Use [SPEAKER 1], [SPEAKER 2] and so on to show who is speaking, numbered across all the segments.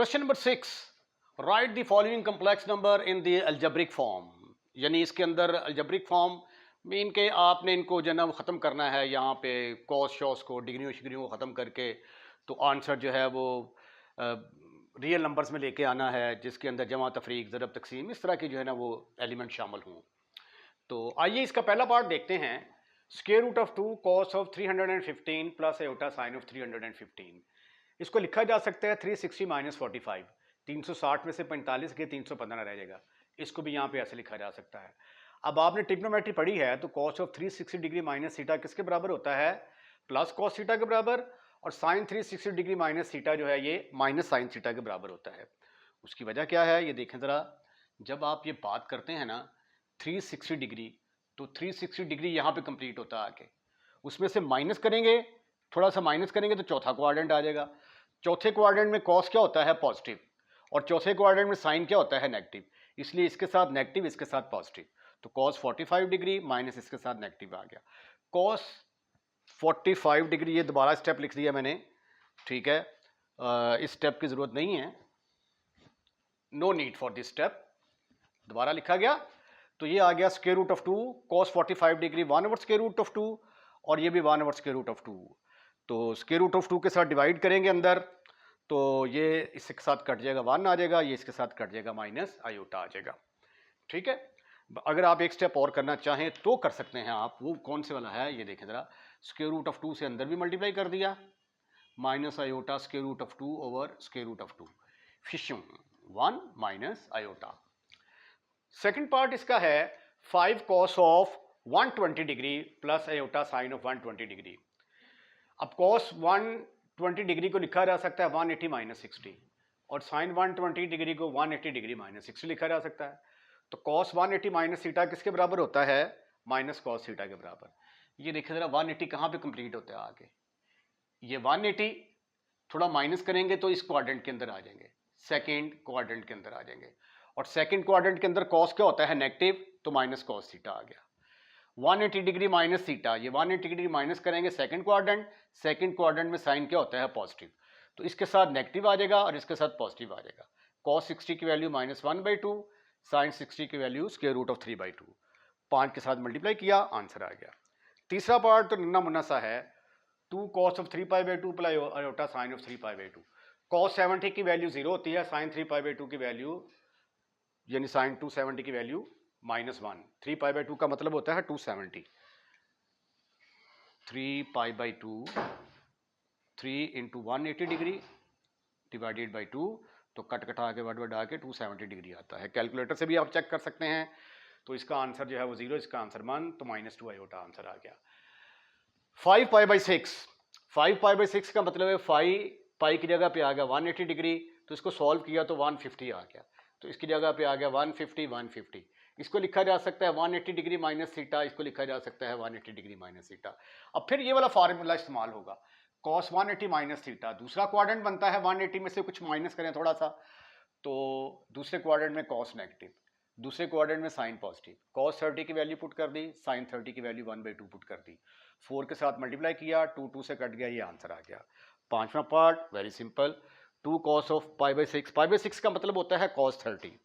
[SPEAKER 1] Question number 6, right the following complex number in the algebraic form. यानी इसके अंदर algebraic form में इनके आपने इनको जो है ना वो ख़त्म करना है, यहाँ पे कॉस शॉस को डिग्रियों शिग्रियों को ख़त्म करके तो आंसर जो है वो रियल नंबर्स में लेके आना है, जिसके अंदर जमा तफरीक ज़रब तकसीम इस तरह की जो है ना वो एलिमेंट शामिल हों। तो आइए इसका पहला पार्ट देखते हैं। Square root of 2 cos of 315 plus iota sine of 315। इसको लिखा जा सकता है 360 माइनस 45। 360 में से 45 के 315 रह जाएगा। इसको भी यहाँ पे ऐसे लिखा जा सकता है। अब आपने ट्रिग्नोमेट्री पढ़ी है तो cos of 360 degree minus theta किसके बराबर होता है? प्लस कॉस थीटा के बराबर। और साइन 360 डिग्री माइनस थीटा जो है ये माइनस साइन थीटा के बराबर होता है। उसकी वजह क्या है ये देखें ज़रा। जब आप ये बात करते हैं ना 360 डिग्री, तो 360 डिग्री यहाँ पे कंप्लीट होता है आके, उसमें से माइनस करेंगे, थोड़ा सा माइनस करेंगे तो चौथा क्वाड्रेंट आ जाएगा। चौथे क्वाड्रेंट में कॉस क्या होता है? पॉजिटिव। और चौथे क्वाड्रेंट में साइन क्या होता है? नेगेटिव। इसलिए इसके साथ नेगेटिव, इसके साथ पॉजिटिव। तो कॉस 45 डिग्री माइनस इसके साथ नेगेटिव आ गया। कॉस 45 डिग्री, ये दोबारा स्टेप लिख दिया मैंने, ठीक है। इस स्टेप की जरूरत नहीं है, no need for this step, दोबारा लिखा गया। तो ये आ गया square root of 2 cos 45 degree 1/, square root of 2, और ये भी 1/, स्क्वायर रूट ऑफ 2। तो स्क्वायर रूट ऑफ 2 के साथ डिवाइड करेंगे अंदर, तो ये इसके साथ कट जाएगा 1 आ जाएगा, ये इसके साथ कट जाएगा माइनस आयोटा आ जाएगा। ठीक है। अगर आप एक स्टेप और करना चाहें तो कर सकते हैं आप। वो कौन से वाला है ये देखें ज़रा। स्क्वायर रूट ऑफ 2 से अंदर भी मल्टीप्लाई कर दिया, minus iota square root of 2 over square root of 2, फिशुम 1 माइनस आयोटा। सेकेंड पार्ट इसका है 5 cos of 120 degree plus iota sine of 120 degree. अब कॉस 120 डिग्री को लिखा जा सकता है 180 माइनस 60, और साइन 120 डिग्री को 180 डिग्री माइनस 60 लिखा जा सकता है। तो कॉस 180 माइनस थीटा किसके बराबर होता है? माइनस कॉस थीटा के बराबर। ये देखिए जरा 180 कहाँ पे कंप्लीट होता है आगे, ये 180 थोड़ा माइनस करेंगे तो इस क्वाड्रेंट के अंदर आ जाएंगे, सेकेंड क्वाड्रेंट के अंदर आ जाएंगे। और सेकेंड क्वाड्रेंट के अंदर कॉस क्या होता है? नेगेटिव, तो माइनस कॉस थीटा आ गया। 180 डिग्री माइनस थीटा, ये 180 डिग्री माइनस करेंगे सेकंड क्वाड्रेंट में साइन क्या होता है? पॉजिटिव। तो इसके साथ नेगेटिव आ जाएगा और इसके साथ पॉजिटिव आ जाएगा। कॉस 60 की वैल्यू -1/2, साइन 60 की वैल्यू स्क्वायर रूट ऑफ 3/2। 5 के साथ मल्टीप्लाई किया, आंसर आ गया। तीसरा पार्ट तो नन्ना मुन्ना सा है, 2 cos of 3π/2 plus iota sine of 3π/2। Cos 70 की वैल्यू 0 होती है, साइन 3π/2 की वैल्यू यानी साइन 270 की वैल्यू -1। 3π/2 का मतलब होता है 270। 3π/2 3 इंटू 180 डिग्री डिवाइडेड बाई 2, तो कट कटा के वर्ड आके 270 डिग्री आता है। कैलकुलेटर से भी आप चेक कर सकते हैं। तो इसका आंसर जो है वो 0, इसका आंसर 1, तो -2 आयोटा आंसर आ गया। 5π/6, 5π/6 का मतलब है 5 पाई की जगह पे आ गया 180 डिग्री, तो इसको सॉल्व किया तो 150 आ गया, तो इसकी जगह पे आ गया 150। इसको लिखा जा सकता है 180 डिग्री माइनस थीटा, इसको लिखा जा सकता है 180 डिग्री माइनस थीटा। अब फिर ये वाला फार्मूला इस्तेमाल होगा, कॉस 180 माइनस थीटा, दूसरा क्वाड्रेंट बनता है 180 में से कुछ माइनस करें थोड़ा सा, तो दूसरे क्वाड्रेंट में कॉस नेगेटिव, दूसरे क्वाड्रेंट में साइन पॉजिटिव। कॉस 30 की वैल्यू पुट कर दी, साइन 30 की वैल्यू 1/2 पुट कर दी, 4 के साथ मल्टीप्लाई किया, 2 से कट गया, ये आंसर आ गया। पांचवा part very simple, 2 cos of π/6, π/6 का मतलब होता है कॉस 30।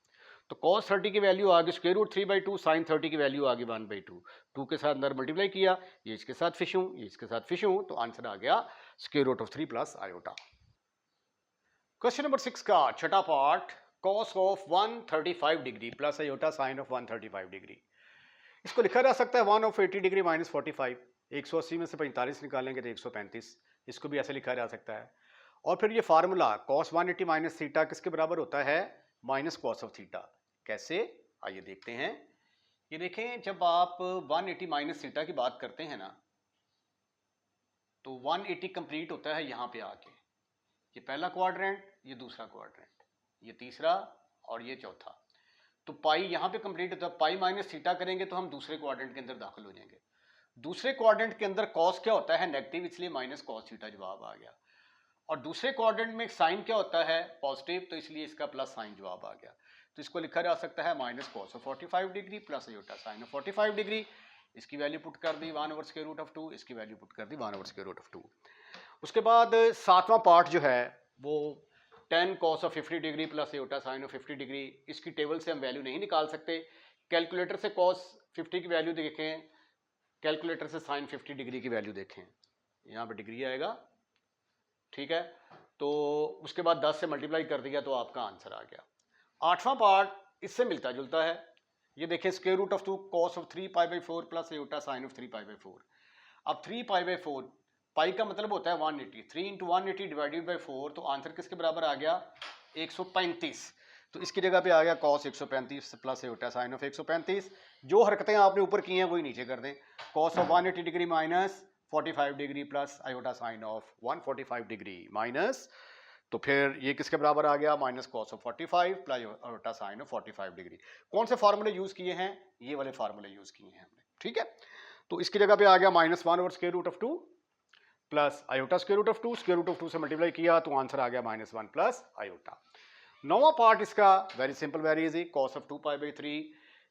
[SPEAKER 1] तो cos 30 की वैल्यू आ गई स्क्वायर रूट 3/2, साइन 30 की वैल्यू आ गई 1/2। 2 के साथ अंदर मल्टीप्लाई किया, ये इसके साथ फिश हूं, ये इसके साथ फिश हूं, तो आंसर आ गया square root of 3 plus iota. Question number 6 का छठा part, cos of 135 degree plus iota sine of 135 degree. इसको लिखा जा सकता है 1 ऑफ 80 डिग्री माइनस 45। 180 में से 45 निकालेंगे तो 135, इसको भी ऐसे लिखा जा सकता है। और फिर ये फार्मूला cos 180 माइनस थीटा किसके बराबर होता है? Minus cos of theta. कैसे, आइए देखते हैं। ये देखें, जब आप 180 माइनस थीटा की बात करते हैं ना, तो 180 कंप्लीट होता है यहां पे आके, ये पहला क्वाड्रेंट, ये दूसरा क्वाड्रेंट, ये तीसरा और ये चौथा। तो पाई यहां पे कंप्लीट होता है, पाई माइनस थीटा करेंगे तो हम दूसरे क्वाड्रेंट के अंदर दाखिल हो जाएंगे। दूसरे क्वाड्रेंट के अंदर कॉस क्या होता है? नेगेटिव, इसलिए माइनस कॉस थीटा जवाब आ गया। और दूसरे क्वाड्रेंट में साइन क्या होता है? पॉजिटिव, तो इसलिए इसका प्लस साइन जवाब आ गया। तो इसको लिखा जा सकता है minus cos of 45 degree plus iota sine of 45 degree. इसकी वैल्यू पुट कर दी 1 ओवर स्क्वायर रूट ऑफ 2, इसकी वैल्यू पुट कर दी 1 ओवर स्क्वायर रूट ऑफ 2। उसके बाद सातवां पार्ट जो है वो 10 cos of 50 degree plus iota sine of 50 degree, इसकी टेबल से हम वैल्यू नहीं निकाल सकते। कैलकुलेटर से cos 50 की वैल्यू देखें, कैलकुलेटर से साइन 50 डिग्री की वैल्यू देखें, यहाँ पे डिग्री आएगा, ठीक है। तो उसके बाद 10 से मल्टीप्लाई कर दिया तो आपका आंसर आ गया। आठवां पार्ट इससे मिलता जुलता है, ये देखिए square root of 2 cos of 3 pi by 4 plus iota sine of 3 pi by 4। अब 3 पाई बाई 4, पाई का मतलब होता है 180, 3 इंटू 180 डिवाइडेड बाई 4, तो आंसर किसके बराबर आ गया 135। तो इसकी जगह पे आ गया cos 135 plus iota sine of 135। जो हरकतें आपने ऊपर की हैं वही नीचे कर दें, cos of 180 degree minus 45 degree plus iota sine of 145 degree minus, तो फिर ये किसके बराबर आ गया minus cos of 45 plus iota sine of 45 degree. कौन से फार्मूले यूज किए हैं, ये वाले फार्मूले यूज किए हैं हमने, ठीक है। तो इसकी जगह पे आ गया -1 over square root of 2 plus iota square root of 2, square root of 2 से मल्टीप्लाई किया तो आंसर आ गया -1 प्लस आयोटा। नौवां पार्ट इसका very simple very easy, cos of 2 pi by 3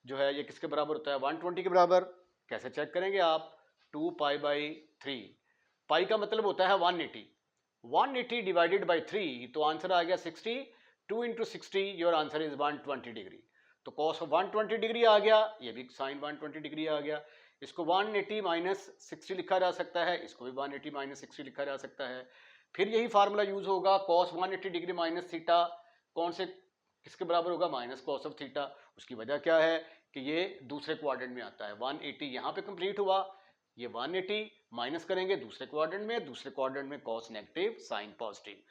[SPEAKER 1] जो है ये किसके बराबर होता है 120 के बराबर। कैसे चेक करेंगे आप, 2 पाई बाई 3, पाई का मतलब होता है 180, 180 डिवाइडेड बाई 3 तो आंसर आ गया 60, 2 into 60 your answer is 120 degree. तो cos ऑफ 120 डिग्री आ गया, ये भी साइन 120 डिग्री आ गया। इसको 180 माइनस 60 लिखा जा सकता है, इसको भी 180 माइनस 60 लिखा जा सकता है। फिर यही फार्मूला यूज होगा, cos 180 डिग्री माइनस थीटा कौन से किसके बराबर होगा माइनस cos ऑफ थीटा। उसकी वजह क्या है कि ये दूसरे क्वाड्रेंट में आता है, 180 यहाँ पे कंप्लीट हुआ, ये 180 माइनस करेंगे दूसरे क्वाड्रेंट में, दूसरे क्वाड्रेंट में cos negative sine positive.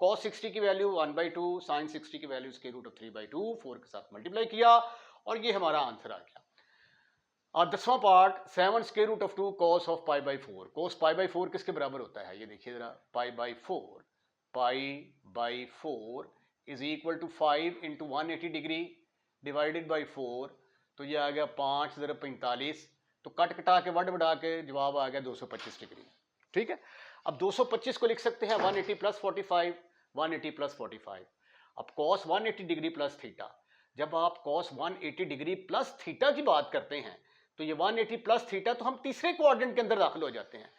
[SPEAKER 1] cos 60 की वैल्यू 1/2, साइन 60 की वैल्यू स्क्वायर रूट ऑफ 3/2, 4 के साथ मल्टीप्लाई किया और ये हमारा आंसर आ गया। अब 10वां part 7 square root of 2 cos of pi by 4, cos pi by 4 किसके बराबर होता है, ये देखिए जरा, pi by 4, pi by 4 is equal to 5 into 180 degree divided by 4, तो ये आ गया 5 ज़रा 45, तो कट कटा के वड बढ़ा के जवाब आ गया 225 डिग्री, ठीक है। अब 225 को लिख सकते हैं 180 प्लस 45, 180 प्लस 45। अब cos 180 डिग्री प्लस थीटा, जब आप cos 180 डिग्री प्लस थीटा की बात करते हैं तो ये 180 प्लस थीटा, तो हम तीसरे क्वाड्रेंट के अंदर दाखिल हो जाते हैं।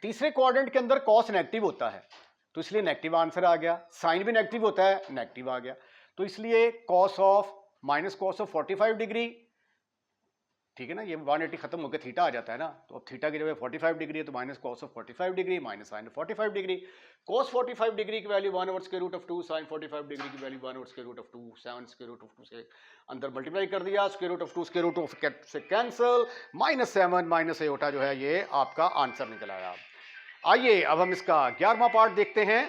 [SPEAKER 1] तीसरे क्वाड्रेंट के अंदर cos नेगेटिव होता है तो इसलिए नेगेटिव आंसर आ गया, साइन भी नेगेटिव होता है नेगेटिव आ गया, तो इसलिए cos of minus cos of 45 degree, ठीक है ना, ये 180 खत्म होकर थीटा आ जाता है ना, तो अब थीटा की जगह 45 डिग्री है तो minus cos of 45 degree minus sine of 45 degree. cos 45 degree की value 1 over square root of 2, sine 45 degree की value 1 over square root of 2, 7 square root of 2 से अंदर मल्टीप्लाई कर दिया, square root of 2 square root of से cancel, -7 minus iota जो है ये आपका आंसर निकल आया। आइए अब हम इसका 11वां पार्ट देखते हैं।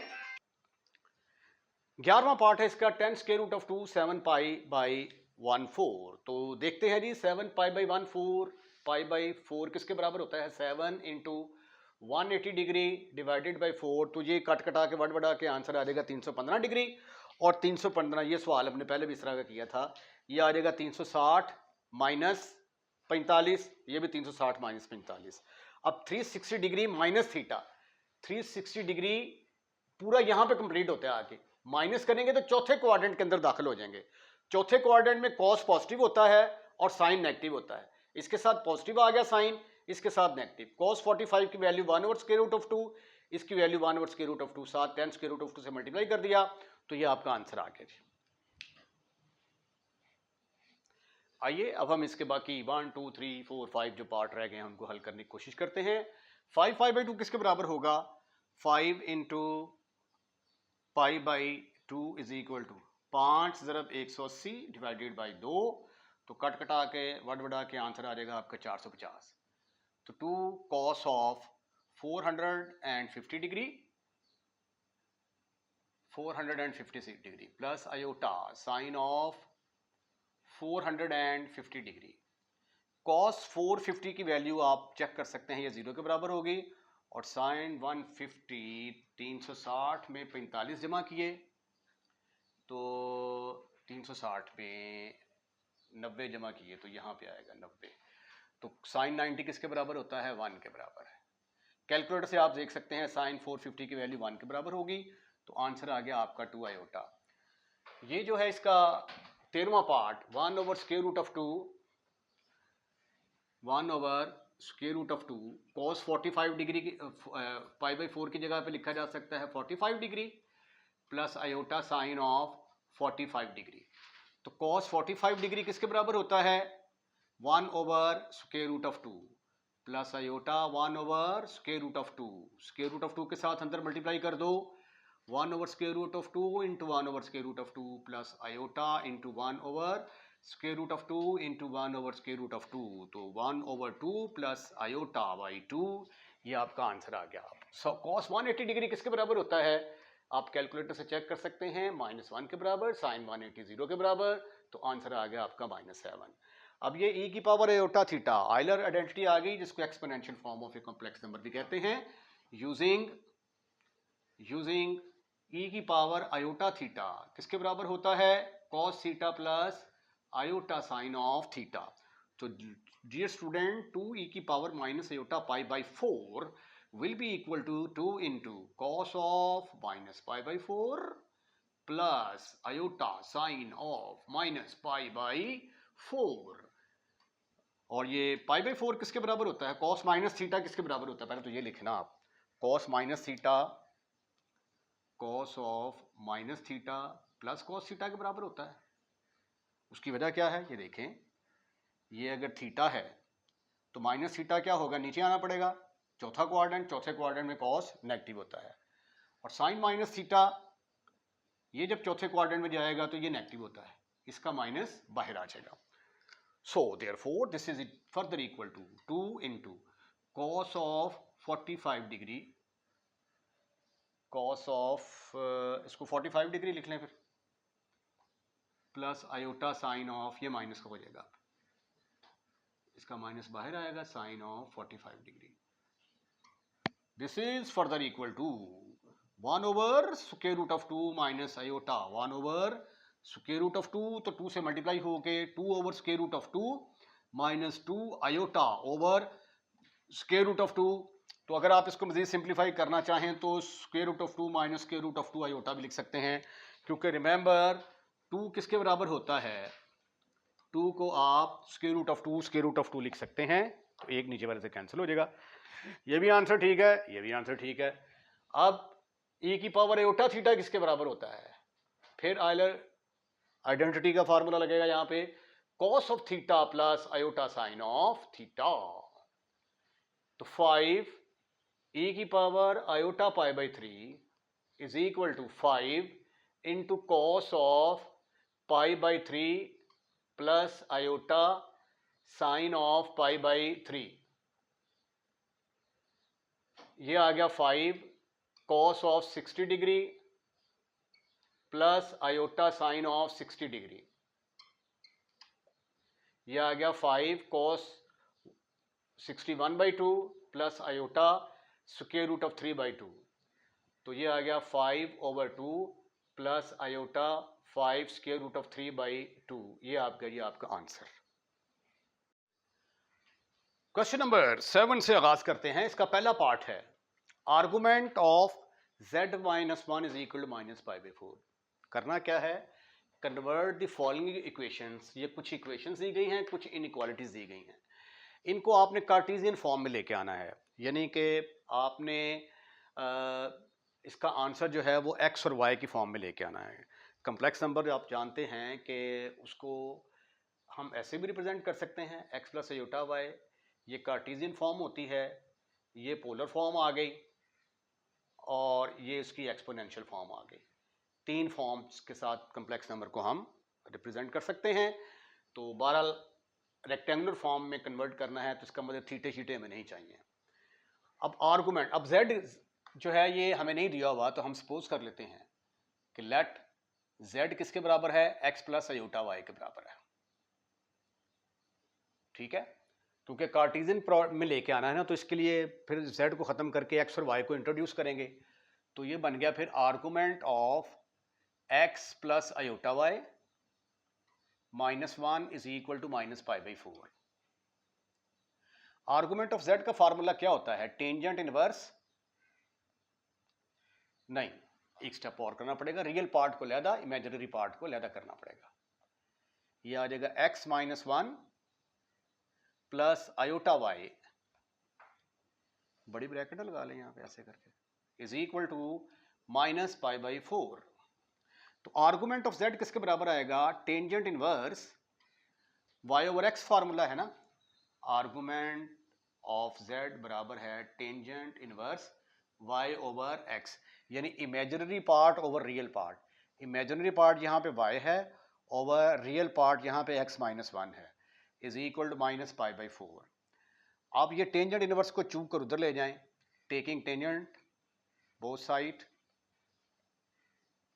[SPEAKER 1] 11वां पार्ट है इसका 10 square root of 2 7 pi by 1/4। तो देखते हैं जी, 7 पाई बाई 1/4, पाई बाई 4 किसके बराबर होता है 7 इंटू 180 डिग्री डिवाइडेड बाई 4, तो ये कट कटा के वट बढ़ा के आंसर आ जाएगा 315 डिग्री, और 315 ये सवाल हमने पहले भी इस तरह का किया था, ये आ जाएगा 360 माइनस 45, ये भी 360 माइनस 45। अब 360 डिग्री माइनस थीटा, 360 डिग्री पूरा यहां पे कंप्लीट होता है, आगे माइनस करेंगे तो चौथे क्वाड्रेंट के अंदर दाखिल हो जाएंगे। चौथे क्वाड्रेंट में cos पॉजिटिव होता है और साइन नेगेटिव होता है, इसके साथ पॉजिटिव आ गया साइन, इसके साथ नेगेटिव। cos 45 की value 1 over square root of 2, इसकी value 1 over square root of 2, साथ 10 स्क्वायर रूट ऑफ 2 से मल्टीप्लाई कर दिया तो ये आपका आंसर आ गया जी। आइए अब हम इसके बाकी 1 2 3 4 5 जो पार्ट रह गए हैं उनको हल करने की कोशिश करते हैं। 5 पाई बाई 2 किसके बराबर होगा, 5 into pi by 2 is equal to 5 ज़रब 180 डिवाइडेड बाई 2, तो कट कटा के वट बढ़ा के आंसर आ जाएगा आपका 450। तो 2 cos of 450 degree 456 degree plus iota sine of 450 degree. cos 450 की वैल्यू आप चेक कर सकते हैं, ये 0 के बराबर होगी, और साइन 150 360 में 45 जमा किए तो 360 में 90 जमा किए तो यहाँ पे आएगा 90, तो साइन 90 किसके बराबर होता है 1 के बराबर है। कैलकुलेटर से आप देख सकते हैं साइन 450 की वैल्यू 1 के बराबर होगी, तो आंसर आ गया आपका 2 आयोटा। ये जो है इसका 13वां part 1 over square root of 2, 1 over square root of 2 cos 45 degree की पाई बाई 4 की जगह पे लिखा जा सकता है 45 degree plus iota sine of 45 degree. तो कॉस 45 डिग्री किसके बराबर होता है? 1 over square root of 2 plus iota 1 over square root of 2। Square root of 2 के साथ अंदर मल्टीप्लाई कर दो, 1 over square root of 2 into 1 over square root of 2 plus iota into 1 over square root of 2 into 1 over square root of 2। तो 1 over 2 plus iota by 2, ये आपका answer आ गया। सो कॉस 180 डिग्री किसके बराबर होता है? आप कैलकुलेटर से चेक कर सकते हैं, -1 के बराबर, साइन 180 0 के बराबर। तो आंसर आ गया आपका -7। अब ये e की power iota theta Euler identity आ गई, जिसको exponential form of a complex number भी कहते हैं। यूजिंग e की पावर आयोटा थीटा किसके बराबर होता है? cos theta plus iota sine of theta. तो डियर स्टूडेंट, 2e की power minus iota pi by 4 will be equal to 2 into cos of minus pi by 4 plus iota sine of minus pi by 4। और ये पाई by 4 किसके बराबर होता है? cos minus theta किसके बराबर होता है? पहले तो ये लिखना आप, cos minus theta cos of minus theta plus cos theta के बराबर होता है। उसकी वजह क्या है ये देखें, ये अगर थीटा है तो माइनस थीटा क्या होगा? नीचे आना पड़ेगा, चौथा क्वाड्रेंट, चौथे क्वाड्रेंट में cos नेगेटिव होता है। और साइन माइनस थीटा, ये जब चौथे क्वाड्रेंट में जाएगा तो ये नेगेटिव होता है, इसका माइनस बाहर आ जाएगा। So therefore this is further equal to 2 into cos of 45 degree, cos of इसको 45 डिग्री लिख लें फिर, प्लस आयोटा साइन ऑफ, ये माइनस का हो जाएगा, इसका माइनस बाहर आएगा, sine of 45 degree. This is further equal to 1 over square root of 2 minus iota 1 over square root of 2, तो 2 से मल्टीप्लाई होके 2 over square root of 2 minus 2 iota over square root of 2। तो अगर आप इसको मज़ीद सिंप्लीफाई करना चाहें तो square root of 2 minus square root of 2 iota भी लिख सकते हैं, क्योंकि रिमेंबर 2 किसके बराबर होता है? 2 को आप square root of 2 लिख सकते हैं, तो एक नीचे वाले से कैंसिल हो जाएगा। ये भी आंसर ठीक है, ये भी आंसर ठीक है। अब e की पावर आयोटा थीटा किसके बराबर होता है? फिर आयलर आइडेंटिटी का फार्मूला लगेगा यहाँ पे, cos of theta plus iota sine of theta. तो 5 e की power iota pi by 3 is equal to 5 into cos of pi by 3 plus iota sine of pi by 3। ये आ गया 5 cos of 60 degree plus iota sine of 60 degree. ये आ गया 5 cos 61/2 plus iota square root of 3/2। तो ये आ गया 5 over 2 plus iota 5 square root of 3/2। ये आपका आंसर। क्वेश्चन नंबर 7 से आगाज करते हैं। इसका पहला पार्ट है argument of z minus 1 is equal to minus pi by 4। करना क्या है? Convert the following equations. ये कुछ इक्वेशंस दी गई हैं, कुछ इनइक्वालिटीज दी गई हैं, इनको आपने कार्टेशियन फॉर्म में लेके आना है, यानी कि आपने इसका आंसर जो है वो x और y की फॉर्म में लेके आना है। कम्प्लेक्स नंबर आप जानते हैं कि उसको हम ऐसे भी रिप्रेजेंट कर सकते हैं, x प्लस आयोटा y, ये कार्टेशियन फॉर्म होती है, ये पोलर फॉर्म आ गई और ये इसकी एक्सपोनेंशियल फॉर्म आ गई। 3 फॉर्म्स के साथ कम्प्लेक्स नंबर को हम रिप्रेजेंट कर सकते हैं। तो बहरहाल रेक्टेंगुलर फॉर्म में कन्वर्ट करना है तो इसका मतलब थीटे शीटे में नहीं चाहिए। अब आर्गुमेंट, अब z जो है ये हमें नहीं दिया हुआ, तो हम सपोज कर लेते हैं कि लेट z किसके बराबर है? x प्लस आयोटा y के बराबर है, ठीक है, क्योंकि कार्टेशियन में लेके आना है ना, तो इसके लिए फिर z को ख़त्म करके x और y को इंट्रोड्यूस करेंगे। तो ये बन गया फिर argument of x plus iota y minus 1 is equal to minus pi by 4। Argument of z का फार्मूला क्या होता है? टेंजेंट इनवर्स नहीं, एक स्टेप और करना पड़ेगा, रियल पार्ट को लहदा, इमेजिनरी पार्ट को लहदा करना पड़ेगा। ये आ जाएगा x minus 1 plus iota y, बड़ी ब्रैकेट लगा लें यहाँ पे ऐसे करके, is equal to minus pi by 4। तो आर्गुमेंट ऑफ z किसके बराबर आएगा? Tangent inverse y over x formula है ना, आर्गुमेंट ऑफ z बराबर है tangent inverse y over x, यानी imaginary part over real part. Imaginary part यहाँ पे y है ओवर रियल पार्ट यहाँ पे x माइनस 1 है, is equal to minus pi by 4। आप ये टेंजेंट इनवर्स को चूक कर उधर ले जाएं, taking tangent both side,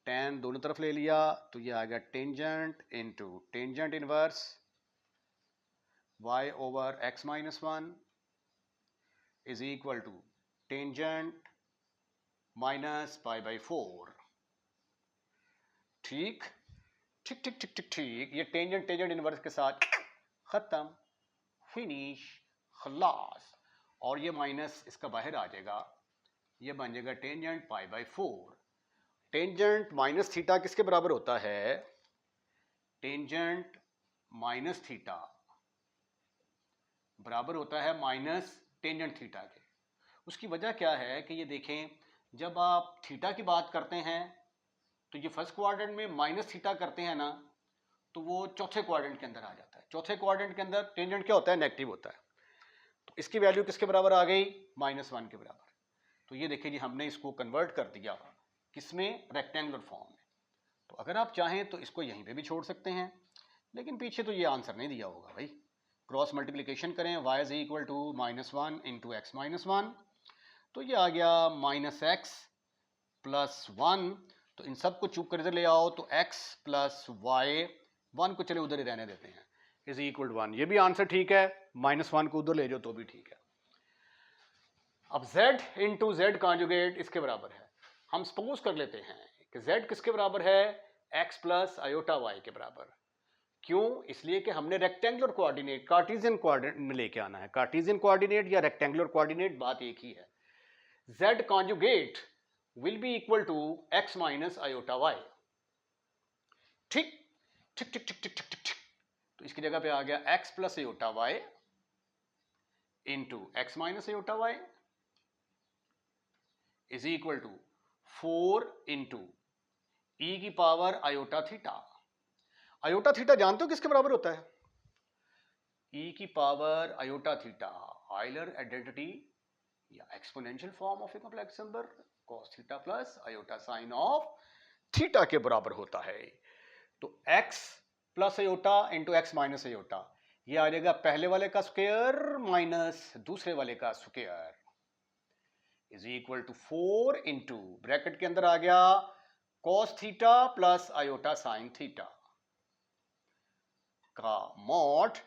[SPEAKER 1] tan दोनों तरफ ले लिया तो ये आ गया tangent into tangent inverse y over x minus 1 is equal to tangent minus pi by 4। ठीक ठीक ठीक ठीक ठीक ठीक, ये टेंजेंट टेंजेंट इनवर्स के साथ खत्म, फिनिश, खलास। और ये माइनस इसका बाहर आ जाएगा, ये बन जाएगा tangent pi by 4। Tangent minus theta किसके बराबर होता है? टेंजेंट माइनस थीटा बराबर होता है माइनस टेंजेंट थीटा के। उसकी वजह क्या है कि ये देखें, जब आप थीटा की बात करते हैं तो ये फर्स्ट क्वाड्रेंट में माइनस थीटा करते हैं ना, तो वो चौथे क्वाड्रेंट के अंदर आ जाता है। चौथे क्वाड्रेंट के अंदर टेंजेंट क्या होता है? नेगेटिव होता है। तो इसकी वैल्यू किसके बराबर आ गई? -1 के बराबर। तो ये देखिए जी, हमने इसको कन्वर्ट कर दिया किसमें? रेक्टेंगुलर फॉर्म में। तो अगर आप चाहें तो इसको यहीं पे भी छोड़ सकते हैं, लेकिन पीछे तो ये आंसर नहीं दिया होगा भाई। क्रॉस मल्टीप्लिकेशन करें, y is equal to -1 into x minus 1, तो ये आ गया -x प्लस 1। तो इन सब को चूक कर इधर ले आओ तो x प्लस वाई, 1 को चले उधर ही रहने देते हैं, इज इक्वल टू 1। ये भी आंसर ठीक है, -1 को उधर ले जाओ तो भी ठीक है। अब z इंटू जेड कॉन्जुगेट इसके बराबर है। हम सपोज कर लेते हैं कि z किसके बराबर है? x प्लस आयोटा y के बराबर। क्यों? इसलिए कि हमने रेक्टेंगुलर कोऑर्डिनेट कार्टेशियन कोऑर्डिनेट में लेके आना है। कार्टेशियन कोऑर्डिनेट या रेक्टेंगुलर कोऑर्डिनेट बात एक ही है। z conjugate will be equal to x minus iota y। ठीक ठीक ठीक ठीक ठीक ठीक ठीक ठीक। तो इसकी जगह पे आ गया x plus iota y into x minus iota y is equal to 4 into e की power iota theta. Iota theta जानते हो किसके बराबर होता है? ई की power iota theta, Euler identity या exponential form of a complex number cos theta plus iota sine of theta के बराबर होता है। तो x plus iota into x minus iota, ये आ जाएगा पहले वाले का स्क्वायर माइनस दूसरे वाले का square, is equal to 4 into bracket के अंदर आ गया cos theta plus iota sine थीटा का मॉड।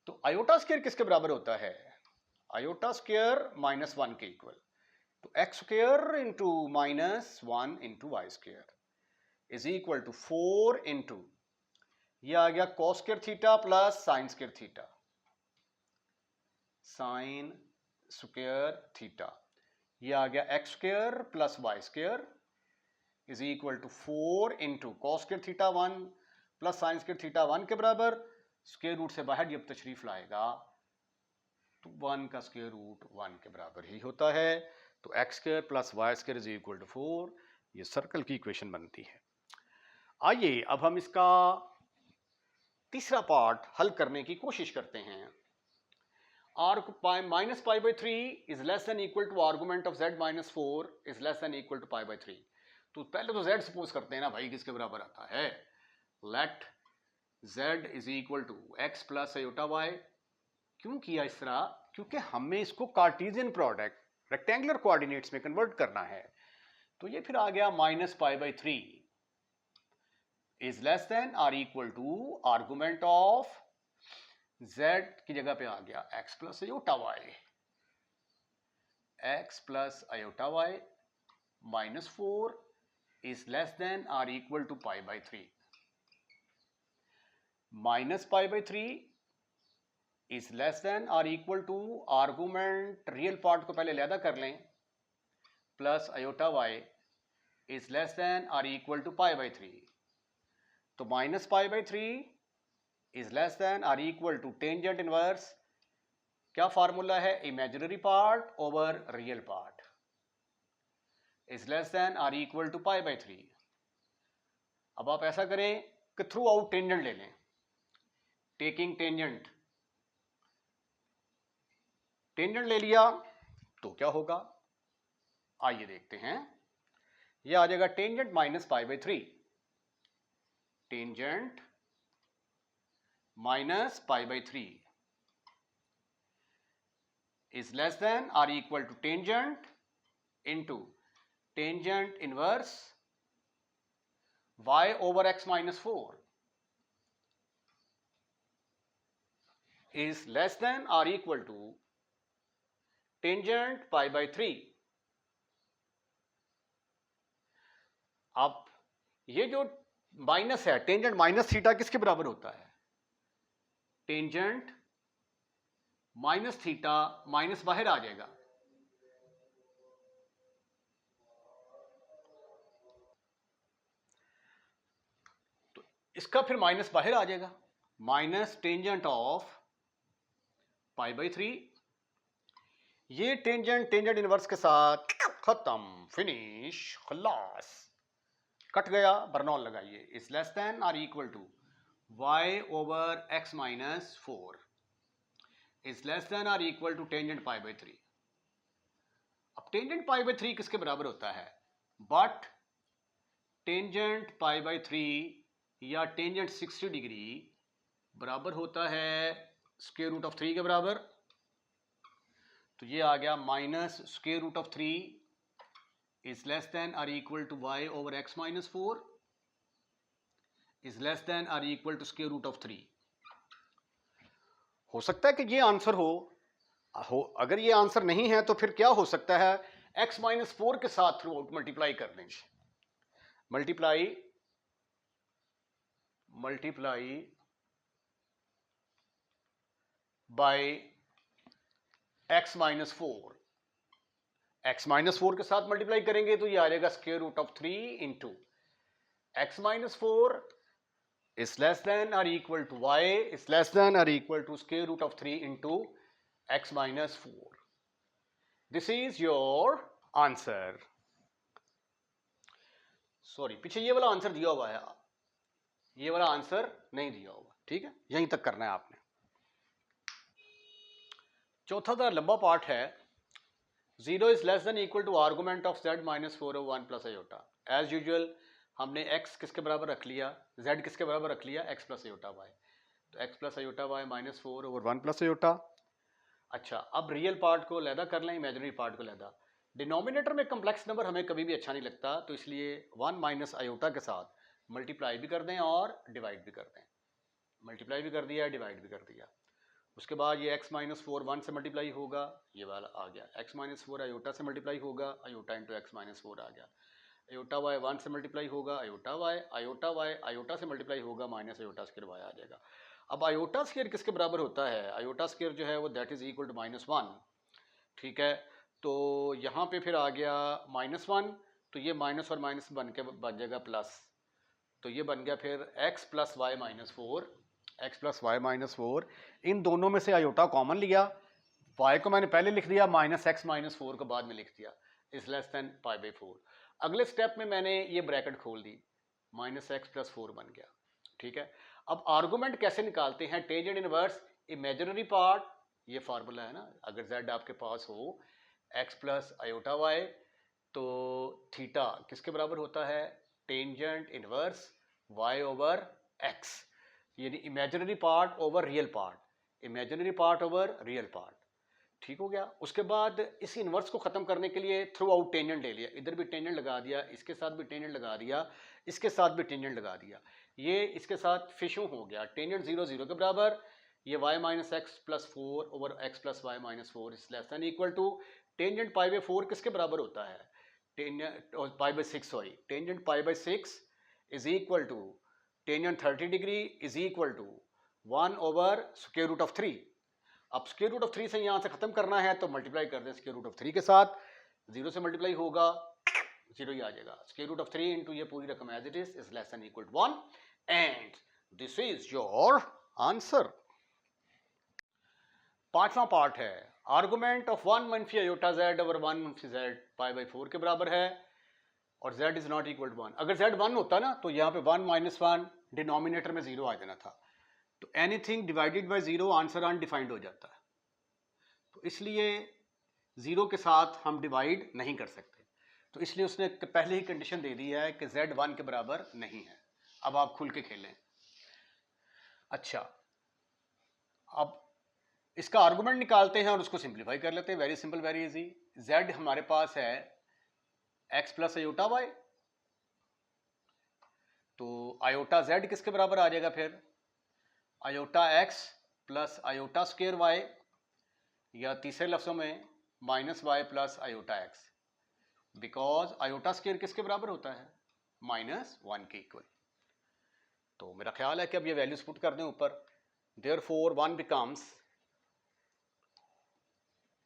[SPEAKER 1] तो आयोटा स्क्वायर किसके बराबर होता है? आयोटा स्क्वायर -1 के इक्वल। तो x square into -1 into y square is equal to 4 into, ये आ गया cos स्क्वायर थीटा प्लस साइन स्क्वायर थीटा, साइन स्क्वायर थीटा, ये आ गया x square plus y square is equal to 4 into cos square थीटा 1 प्लस साइन स्क्वायर थीटा 1 के बराबर। स्क्वायर रूट से बाहर जब तशरीफ लाएगा तो 1 का स्क्वायर रूट 1 के बराबर ही होता है। तो x square plus y square is equal to 4, ये सर्कल की इक्वेशन बनती है। आइए अब हम इसका तीसरा पार्ट हल करने की कोशिश करते हैं। Minus pi by 3 is less than equal to argument of z minus 4 is less than equal to pi by 3। तो पहले तो z सपोज करते हैं ना भाई किसके बराबर आता है। Let z is equal to x plus iota y। क्यों किया इस तरह? क्योंकि हमें इसको कार्टेशियन प्रोडक्ट रेक्टेंगुलर कोऑर्डिनेट्स में कन्वर्ट करना है। तो ये फिर आ गया minus pi by 3 is less than or equal to argument of z की जगह पे आ गया x plus iota y, x plus iota y -4 is less than or equal to pi by 3। Minus pi by 3 is less than or equal to argument real part को पहले अलहदा कर लें, plus iota y is less than or equal to pi by 3। तो minus pi by 3 is less than or equal to tangent inverse, क्या formula है? Imaginary part over real part is less than or equal to pi by 3। अब आप ऐसा करें कि through out tangent ले लें, टेकिंग टेंजेंट, टेंजेंट ले लिया तो क्या होगा, आइए देखते हैं। ये आ जाएगा tangent minus pi by 3, tangent minus pi by 3 is less than or equal to tangent into tangent inverse y over x minus 4 is less than or equal to tangent pi by 3। अब ये जो minus है, tangent minus theta किसके बराबर होता है, tangent minus theta, minus बाहर आ जाएगा, तो इसका फिर माइनस बाहर आ जाएगा, minus tangent of pi by 3। ये टेंजेंट टेंजेंट इनवर्स के साथ खत्म, फिनिश, खलास, कट गया, बर्नौल लगाइए। इज लेस देन और equal to y over x minus 4 is less than और equal to tangent pi by 3। अब टेंजेंट पाई बाई 3 किसके बराबर होता है, बट टेंजेंट पाई बाई 3 या टेंजेंट 60 डिग्री बराबर होता है स्क्वायर रूट ऑफ 3 के बराबर। तो ये आ गया minus square root of 3 is less than और equal to y over x minus 4 is less than और equal to square root of 3। हो सकता है कि ये आंसर हो, अगर ये आंसर नहीं है तो फिर क्या हो सकता है, x माइनस 4 के साथ थ्रू आउट मल्टीप्लाई कर देंगे, multiply by x minus 4, x minus 4 के साथ मल्टीप्लाई करेंगे तो ये आ जाएगा square root of 3 into x minus 4 is less than or equal to y is less than or equal to square root of 3 into x minus 4. This is your answer. Sorry, पीछे ये वाला answer दिया हुआ है, ये वाला answer नहीं दिया हुआ, ठीक है, यहीं तक करना है आपने। चौथा सा लंबा पार्ट है, 0 is less than equal to argument of z minus 4 over 1 plus iota। As usual हमने x किसके बराबर रख लिया, z किसके बराबर रख लिया, x प्लस आयोटा y, तो x plus iota y minus 4 over 1 plus iota. अच्छा, अब रियल पार्ट को लैदा कर लें, इमेजिनरी पार्ट को लैदा। डिनोमिनेटर में कम्प्लेक्स नंबर हमें कभी भी अच्छा नहीं लगता, तो इसलिए 1 माइनस आयोटा के साथ मल्टीप्लाई भी कर दें और डिवाइड भी कर दें, मल्टीप्लाई भी कर दिया, डिवाइड भी कर दिया। उसके बाद ये x माइनस 4 1 से मल्टीप्लाई होगा, ये वाला आ गया, x माइनस 4 आयोटा से मल्टीप्लाई होगा, आयोटा इंटू एक्स माइनस 4 आ गया, आयोटा y 1 से मल्टीप्लाई होगा, आयोटा y आयोटा से मल्टीप्लाई होगा, माइनस आयोटा स्क्वायर y आ जाएगा। अब आयोटा स्क्वायर किसके बराबर होता है, आयोटा स्क्वायर जो है वो दैट इज इक्वल टू -1, ठीक है। तो यहाँ पे फिर आ गया -1, तो ये माइनस और माइनस बन जाएगा प्लस, तो ये बन गया फिर x plus y minus 4, x plus y minus 4। इन दोनों में से आयोटा कॉमन लिया, y को मैंने पहले लिख दिया, माइनस x माइनस 4 को बाद में लिख दिया, is less than pi by 4। अगले स्टेप में मैंने ये ब्रैकेट खोल दी, माइनस एक्स प्लस 4 बन गया, ठीक है। अब आर्गूमेंट कैसे निकालते हैं, टेंजेंट इनवर्स इमेजिनरी पार्ट, ये फार्मूला है ना, अगर z आपके पास हो x प्लस आयोटा y, तो थीटा किसके बराबर होता है, tangent inverse y over x, यानी imaginary part over real part, imaginary part over real part, ठीक हो गया। उसके बाद इस इन्वर्स को ख़त्म करने के लिए थ्रू आउट टेंजेंट ले लिया, इधर भी टेंजेंट लगा दिया, इसके साथ भी टेंजेंट लगा दिया, इसके साथ भी टेंजेंट लगा दिया, ये इसके साथ फिशू हो गया, टेंजेंट 0 0 के बराबर, ये y minus x plus 4 over x plus y minus 4 is less than equal to tangent pi by 4 किसके बराबर होता है, tangent pi by 6, sorry, tangent pi by 6 is equal to tangent 30 degree is equal to 1 over square root of 3। अब square root of 3 से यहाँ से खत्म करना है तो मल्टीप्लाई कर दें स्क्वायर रूट ऑफ 3 के साथ, 0 से मल्टीप्लाई होगा 0 ही आ जाएगा, स्क्वायर रूट ऑफ 3 इंटू ये पूरी रकम as it is less than equal to 1 and this is your answer. पांचवा पार्ट है, आर्गुमेंट ऑफ 1 मनफी आयोटा z ओवर 1 मनफी z पाई बाई 4 के बराबर है। और z is not equal to 1। अगर z 1 होता ना तो यहाँ पे 1 माइनस 1 डिनोमिनेटर में 0 आ जाना था। तो anything divided by 0 answer undefined हो जाता है, तो इसलिए 0 के साथ हम डिवाइड नहीं कर सकते। तो इसलिए उसने पहले ही कंडीशन दे दी है कि z 1 के बराबर नहीं है। अब आप खुल के खेलें। अच्छा, अब इसका आर्गुमेंट निकालते हैं और उसको सिंप्लीफाई कर लेते हैं। Very simple, very easy. z हमारे पास है x प्लस आयोटा वाई, तो आयोटा z किसके बराबर आ जाएगा फिर? Iota x plus iota square y, या तीसरे लफ्जों में minus y plus iota x, because iota square किसके बराबर होता है? -1 के इक्वल। तो मेरा ख्याल है कि अब ये वैल्यूज पुट कर दें ऊपर। देयरफॉर 1 बिकम्स,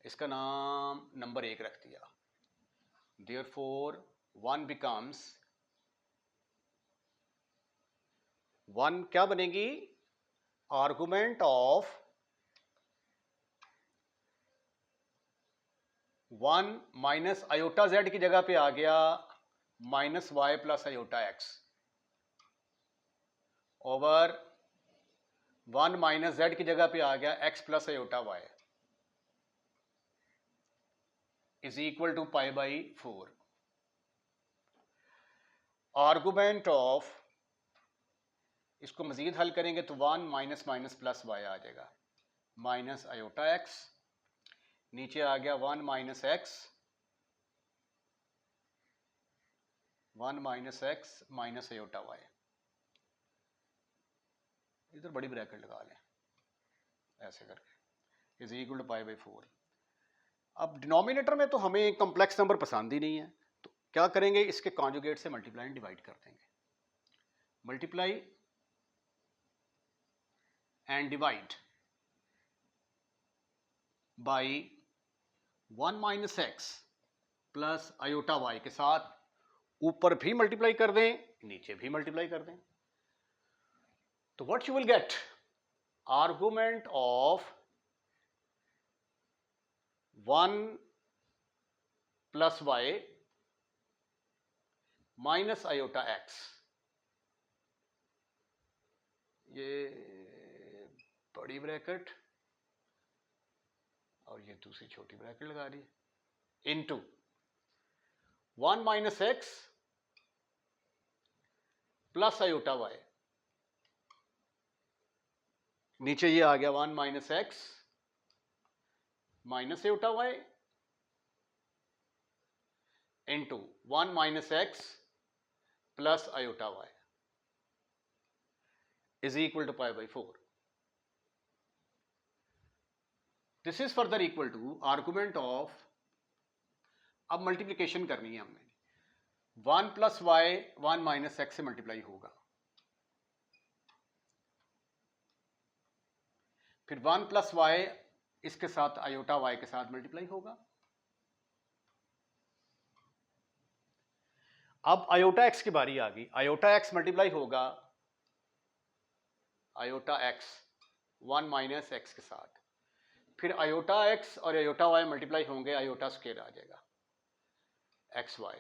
[SPEAKER 1] इसका नाम नंबर 1 रख दिया। देयरफॉर 1 बिकम्स, 1 क्या बनेगी? Argument of 1 minus iota z की जगह पे आ गया minus y plus iota x, over 1 minus z की जगह पे आ गया x plus iota y is equal to pi by 4। Argument of, इसको मजीद हल करेंगे तो 1 माइनस माइनस प्लस वाई आ जाएगा, माइनस आयोटा x, नीचे आ गया 1 minus x, 1 minus x minus iota y, इधर बड़ी ब्रैकेट लगा लें ऐसे करके, is equal to pi by 4। अब डिनोमिनेटर में तो हमें कॉम्प्लेक्स नंबर पसंद ही नहीं है, तो क्या करेंगे? इसके कॉन्जुगेट से मल्टीप्लाई एंड डिवाइड कर देंगे। Multiply and divide by 1 minus x plus iota y के साथ ऊपर भी मल्टीप्लाई कर दें, नीचे भी मल्टीप्लाई कर दें। तो what you will get? Argument of 1 plus y minus iota x, ये बड़ी ब्रैकेट और ये दूसरी छोटी ब्रैकेट लगा दी, into 1 minus x plus iota y, नीचे ये आ गया 1 minus x minus iota y into 1 minus x plus iota y is equal to pi by 4। This is further equal to argument of, अब मल्टीप्लीकेशन करनी है हमने, 1 प्लस वाई 1 माइनस एक्स से multiply होगा, फिर 1 प्लस वाई इसके साथ iota y के साथ मल्टीप्लाई होगा। अब आयोटा एक्स की बारी आ गई, आयोटा एक्स मल्टीप्लाई होगा आयोटा एक्स 1 माइनस एक्स के साथ, फिर आयोटा एक्स और आयोटा वाई मल्टीप्लाई होंगे, आयोटा स्क्वायर आ जाएगा x y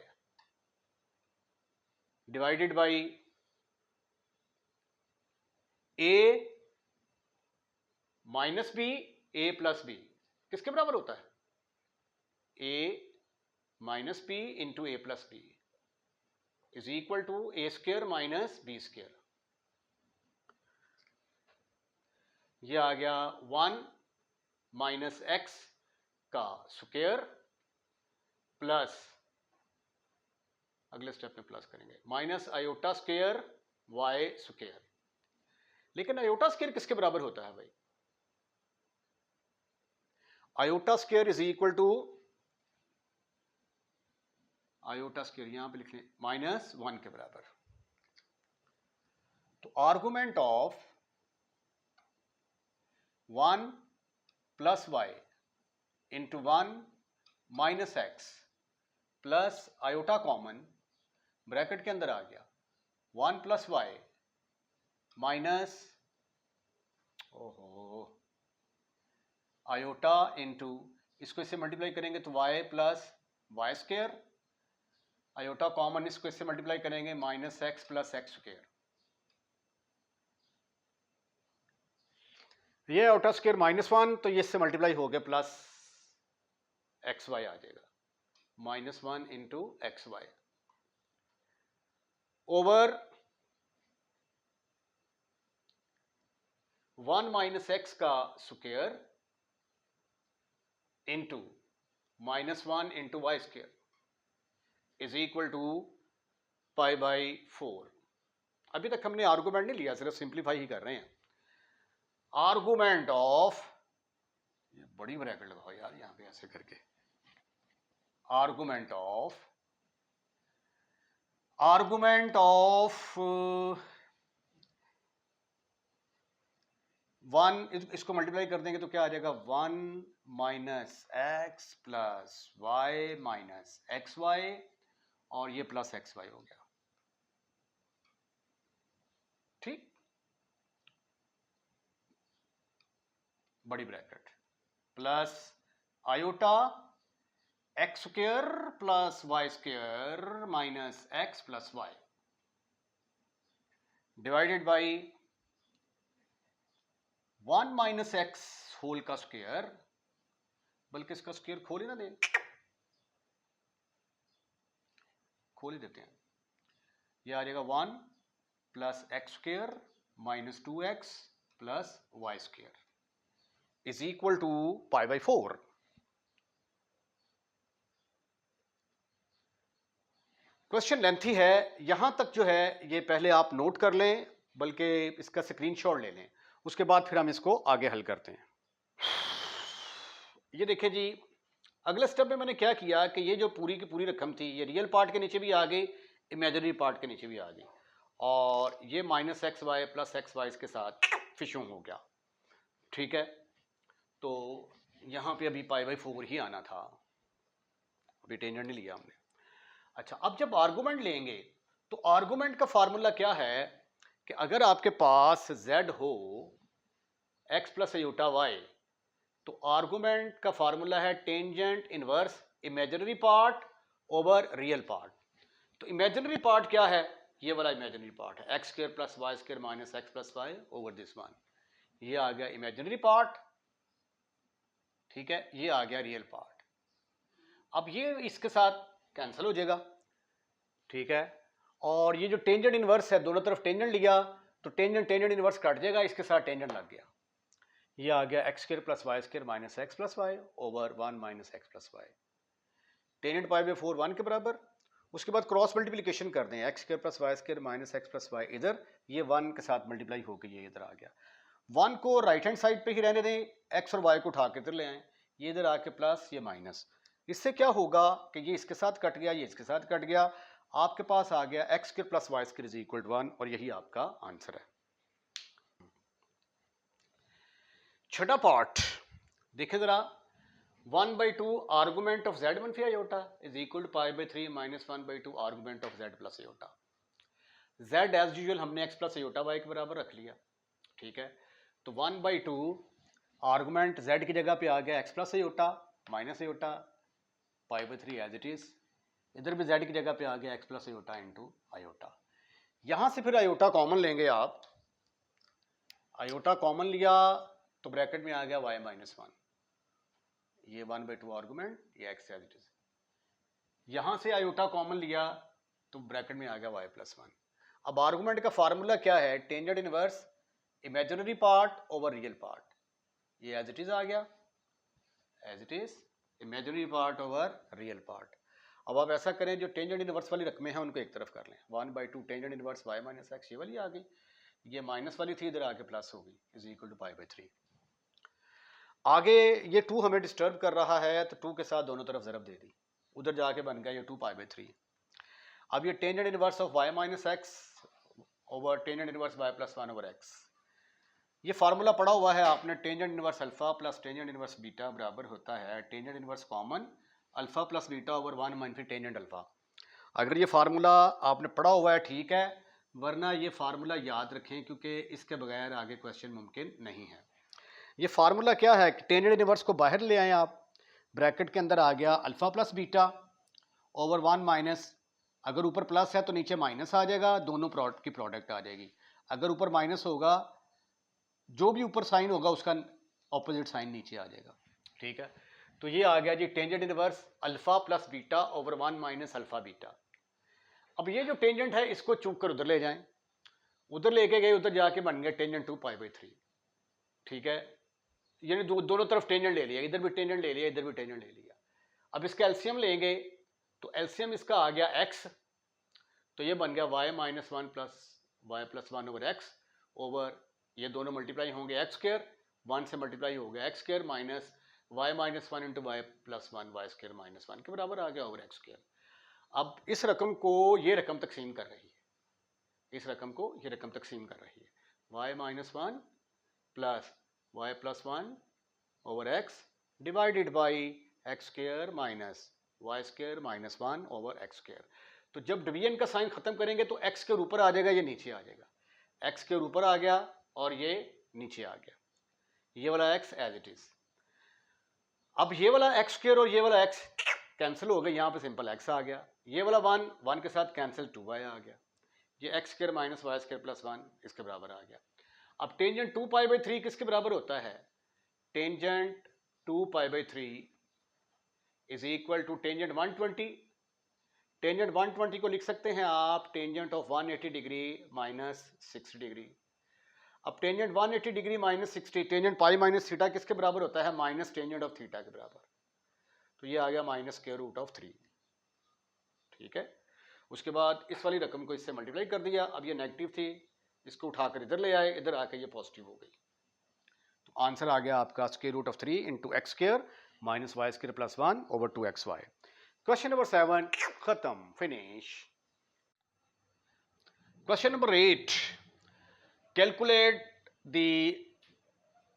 [SPEAKER 1] divided by a minus b a plus b, किसके बराबर होता है? A minus b into a plus b is equal to a square minus b square. ये आ गया 1 माइनस एक्स का स्क्वायर प्लस, अगले स्टेप में प्लस करेंगे, minus iota square y square. लेकिन आयोटा स्क्वायर किसके बराबर होता है भाई? Iota square is equal to, iota square यहां पे लिख लें -1 के बराबर। तो argument of 1 plus y into 1 minus x plus iota common bracket के अंदर आ गया 1 प्लस वाई माइनस, ओहो, आयोटा इंटू, इसको इससे मल्टीप्लाई करेंगे तो y plus y square iota common, इसको इससे मल्टीप्लाई करेंगे minus x plus x square. ये आयोटा स्क्वायर -1, तो ये इससे मल्टीप्लाई हो गया प्लस एक्स वाई आ जाएगा, -1 into x y over 1 minus x का square into -1 into y square is equal to π/4। अभी तक हमने आर्गूमेंट नहीं लिया, सिर्फ सिंप्लीफाई ही कर रहे हैं। आर्गूमेंट ऑफ, ये बड़ी ब्रैकेट लगाओ यार यहां पे ऐसे करके, आर्गूमेंट ऑफ 1, इसको मल्टीप्लाई कर देंगे तो क्या आ जाएगा, 1 minus x plus y minus x y, और ये प्लस एक्स वाई हो गया। ठीक, बड़ी bracket plus iota x square plus y square minus x plus y divided by 1 minus x whole का स्क्वायर, बल्कि इसका स्क्वायर खोल ही ना दें, खोल ही देते हैं, यह आ जाएगा 1 plus x square minus 2x plus y square is equal to π/4। Question lengthy है, यहां तक जो है ये पहले आप नोट कर लें, बल्कि इसका स्क्रीनशॉट ले लें, उसके बाद फिर हम इसको आगे हल करते हैं। ये देखिए जी, अगले स्टेप में मैंने क्या किया कि ये जो पूरी की पूरी रकम थी, ये रियल पार्ट के नीचे भी आ गई, इमेजिनरी पार्ट के नीचे भी आ गई, और ये minus x y plus x y के साथ फिशों हो गया। ठीक है, तो यहाँ पे अभी π/4 ही आना था, अभी टेंजेंट नहीं लिया हमने। अच्छा, अब जब आर्गूमेंट लेंगे तो आर्गूमेंट का फार्मूला क्या है कि अगर आपके पास z हो x प्लस आयोटा y, तो आर्गूमेंट का फार्मूला है tangent inverse imaginary part over real part. तो इमेजिनरी पार्ट क्या है, ये वाला इमेजिनरी पार्ट है, x square plus y square minus x plus y over this one, ये आ गया इमेजिनरी पार्ट। ठीक है, ये आ गया रियल पार्ट। अब ये इसके साथ कैंसिल हो जाएगा। ठीक है, और ये जो टेंजेंट इनवर्स है, दोनों तरफ टेंजेंट लिया तो टेंजेंट इनवर्स कट जाएगा, इसके साथ टेंजेंट लग गया, ये आ गया x square plus y square minus x plus y over 1 minus x plus y, tangent π/4 1 के बराबर। उसके बाद क्रॉस मल्टीप्लिकेशन कर दें, x square plus y square minus x plus y, इधर ये 1 के साथ मल्टीप्लाई होकर ये इधर आ गया। 1 को राइट हैंड साइड पे ही रहने दें, एक्स और वाई को उठा के इधर ले आए, ये इधर आके प्लस ये माइनस, इससे क्या होगा कि ये इसके साथ कट गया, ये इसके साथ कट गया, आपके पास आ गया x square plus y square is equal to 1, और यही आपका आंसर है। छठा पार्ट देखिए जरा, 1/2 आर्गुमेंट ऑफ z मनफी iota is equal to π/3 minus 1/2 argument of z plus iota. z as usual हमने x प्लस आयोटा y के बराबर रख लिया। ठीक है, तो 1/2 आर्गुमेंट z की जगह पे आ गया x plus iota minus iota π/3 as it is, इधर भी z की जगह पे आ गया x plus iota into iota. यहां से फिर आयोटा कॉमन लेंगे आप, आयोटा कॉमन लिया तो ब्रैकेट में आ गया y माइनस 1, ये 1/2 आर्गुमेंट, ये x एज इट इज। यहां से आयोटा कॉमन लिया तो ब्रैकेट में आ गया y प्लस 1। अब आर्गुमेंट का फार्मूला क्या है, tangent inverse imaginary part over real part, ये एज इट इज आ गया, as it is imaginary part over real part. अब आप ऐसा करें, जो टेंजेंट इनवर्स वाली रकमें हैं उनको एक तरफ कर लें, 1/2 tangent inverse y minus x, ये वाली आ गई, ये माइनस वाली थी इधर आके प्लस हो गई, इज इक्वल टू π/3। आगे ये 2 हमें डिस्टर्ब कर रहा है, तो 2 के साथ दोनों तरफ ज़रब दे दी, उधर जाके बन गया ये 2 π/3। अब ये tangent inverse of y minus x over tangent inverse y plus 1 over x, ये फार्मूला पढ़ा हुआ है आपने, tangent inverse alpha plus tangent inverse beta बराबर होता है tangent inverse common alpha plus beta over 1 minus tangent alpha. अगर ये फार्मूला आपने पढ़ा हुआ है ठीक है, वरना ये फार्मूला याद रखें, क्योंकि इसके बगैर आगे क्वेश्चन मुमकिन नहीं है। ये फार्मूला क्या है कि टेंजेंट इनवर्स को बाहर ले आए आप, ब्रैकेट के अंदर आ गया alpha plus beta over 1 minus अगर ऊपर प्लस है तो नीचे माइनस आ जाएगा, दोनों की प्रोडक्ट आ जाएगी। अगर ऊपर माइनस होगा, जो भी ऊपर साइन होगा उसका ऑपोजिट साइन नीचे आ जाएगा। ठीक है, तो ये आ गया जी tangent inverse alpha plus beta over 1 minus alpha beta. अब ये जो टेंजेंट है इसको चूक कर उधर ले जाएं, उधर लेके गए, उधर जाके बन गया टेंजेंट 2π/3। ठीक है, यानी दोनों तरफ टेंजेंट ले लिया, इधर भी टेंजेंट ले लिया, इधर भी टेंजेंट ले लिया। अब इसका एलसीएम लेंगे तो एलसीएम इसका आ गया x, तो ये बन गया y minus 1 plus y plus 1 over x, over ये दोनों मल्टीप्लाई होंगे एक्स स्क्र, 1 से मल्टीप्लाई हो गया x square minus y minus 1 into y plus 1 y square minus 1 के बराबर आ गया ओवर एक्स स्क्र। अब इस रकम को ये रकम तकसीम कर रही है, इस रकम को ये रकम तकसीम कर रही है, y minus 1 plus y plus 1 over x divided by x square minus y square minus 1 over x square. तो जब डिवीजन का साइन खत्म करेंगे तो x के ऊपर आ जाएगा, ये नीचे आ जाएगा, x के ऊपर आ गया और ये नीचे आ गया, ये वाला x एज इट इज। अब ये वाला एक्स स्क्र और ये वाला x कैंसिल हो गया, यहाँ पे सिंपल x आ गया, ये वाला 1 के साथ कैंसिल 2y आ गया, ये x square minus y square plus 1 इसके बराबर आ गया। अब टेंजेंट 2π/3 किसके बराबर होता है? Tangent 2π/3 is equal to tangent 120। Tangent 120 को लिख सकते हैं आप tangent of 180 degree minus 60 degree. अब tangent 180 degree minus 60, tangent pi minus theta किसके बराबर होता है? माइनस टेंजेंट ऑफ थीटा के बराबर। तो ये आ गया माइनस स्क्वायर रूट ऑफ 3। ठीक है, उसके बाद इस वाली रकम को इससे मल्टीप्लाई कर दिया, अब ये नेगेटिव थी, इसको उठाकर इधर ले आए, इधर आकर ये पॉजिटिव हो गई। तो आंसर आ गया आपका square root of 3 into x square minus y square plus 1 over 2xy। Question number 7 खत्म, finish. Question number 8, calculate the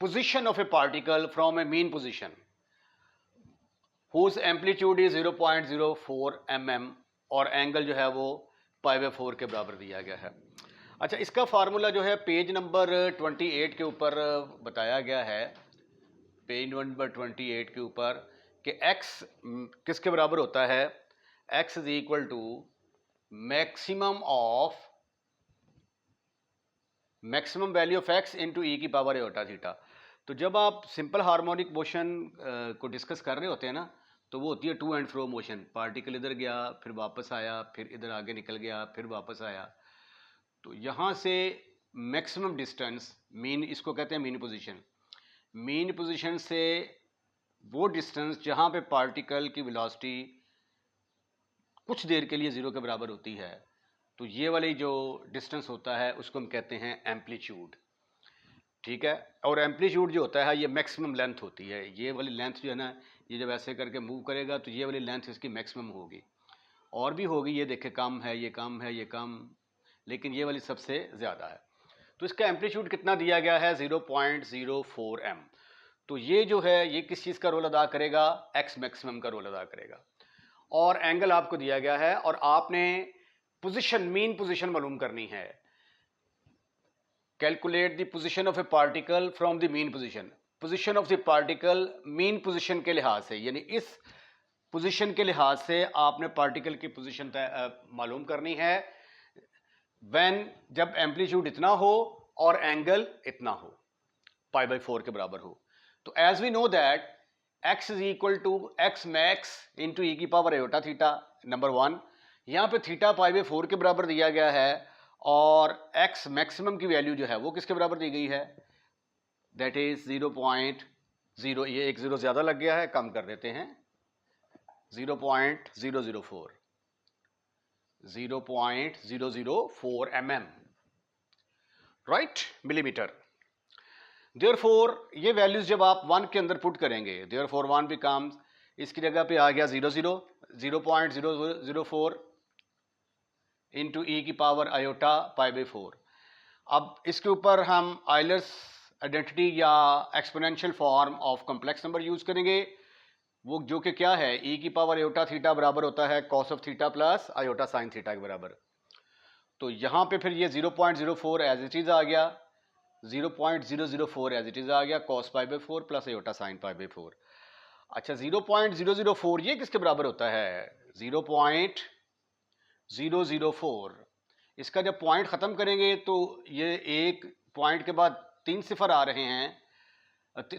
[SPEAKER 1] position of a particle from a mean position whose amplitude is 0.04 mm और angle जो है वो π/4 के बराबर दिया गया है। अच्छा, इसका फार्मूला जो है पेज नंबर 28 के ऊपर बताया गया है, पेज नंबर 28 के ऊपर कि x किसके बराबर होता है? x is equal to maximum value of x into e की पावर एटा थीटा। तो जब आप सिंपल हार्मोनिक मोशन को डिस्कस कर रहे होते हैं ना, तो वो होती है to and fro motion, particle इधर गया फिर वापस आया, फिर इधर आगे निकल गया फिर वापस आया। तो यहाँ से मैक्सिमम डिस्टेंस मीन, इसको कहते हैं मीन पोजीशन, मीन पोजीशन से वो डिस्टेंस जहाँ पे पार्टिकल की वेलोसिटी कुछ देर के लिए ज़ीरो के बराबर होती है, तो ये वाली जो डिस्टेंस होता है उसको हम कहते हैं एम्पलीट्यूड। ठीक है, और एम्पलीट्यूड जो होता है ये मैक्सिमम लेंथ होती है, ये वाली लेंथ जो है ना, ये जब ऐसे करके मूव करेगा तो ये वाली लेंथ इसकी मैक्सिमम होगी, और भी होगी, ये देखे कम है, ये कम है, ये कम, लेकिन ये वाली सबसे ज़्यादा है। तो इसका एम्पलीट्यूड कितना दिया गया है? 0.04 m। तो ये जो है ये किस चीज़ का रोल अदा करेगा? एक्स मैक्सिमम का रोल अदा करेगा। और एंगल आपको दिया गया है और आपने पोजीशन, मीन पोजीशन मालूम करनी है। Calculate the position of a particle from the mean position. Position of the particle mean position के लिहाज से, यानी इस पोजीशन के लिहाज से आपने पार्टिकल की पोजीशन मालूम करनी है व्हेन, जब एम्पलीट्यूड इतना हो और एंगल इतना हो, π/4 के बराबर हो। तो as we know that x is equal to x max into e की पावर एटा थीटा, नंबर 1। यहाँ पे थीटा π/4 के बराबर दिया गया है और x मैक्सिमम की वैल्यू जो है वो किसके बराबर दी गई है? दैट इज 0.0, ये एक जीरो ज़्यादा लग गया है, कम कर देते हैं, 0.004 mm, राइट, मिलीमीटर। देयरफॉर ये वैल्यूज जब आप 1 के अंदर पुट करेंगे, देयरफॉर 1 बिकम्स, इसकी जगह पे आ गया 0.004 इंटू ई की पावर आयोटा π/4। अब इसके ऊपर हम आयलर्स आइडेंटिटी या exponential form of complex number use करेंगे, वो जो कि क्या है? ई की पावर आयोटा थीटा बराबर होता है cos of theta plus iota sine theta के बराबर। तो यहाँ पे फिर ये 0.04 एज इट इज आ गया, 0.004 एज इट इज आ गया, कॉस π/4 प्लस आयोटा साइन π/4। अच्छा, 0.004 ये किसके बराबर होता है? 0.004 004। इसका जब पॉइंट ख़त्म करेंगे तो ये एक पॉइंट के बाद 3 सिफर आ रहे हैं,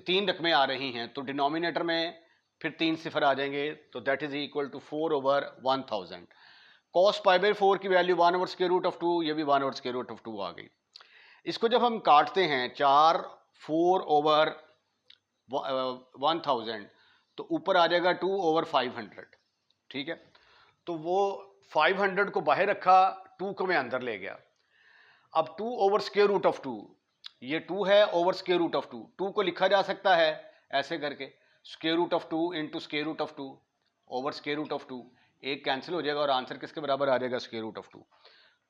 [SPEAKER 1] 3 रकमें आ रही हैं, तो डिनोमिनेटर में फिर 3 सिफर आ जाएंगे, तो that is equal to 4/1000। Cos π/4 की वैल्यू 1/√2, ये भी 1/√2 आ गई। इसको जब हम काटते हैं 4/4/1000, तो ऊपर आ जाएगा 2/500। ठीक है, तो वो 500 को बाहर रखा, 2 को मैं अंदर ले गया। अब 2/√2, ये 2 है ओवर√2। 2 को लिखा जा सकता है ऐसे करके, √2 इंटू √2 ओवर√2, एक कैंसिल हो जाएगा और आंसर किसके बराबर आ जाएगा, √2।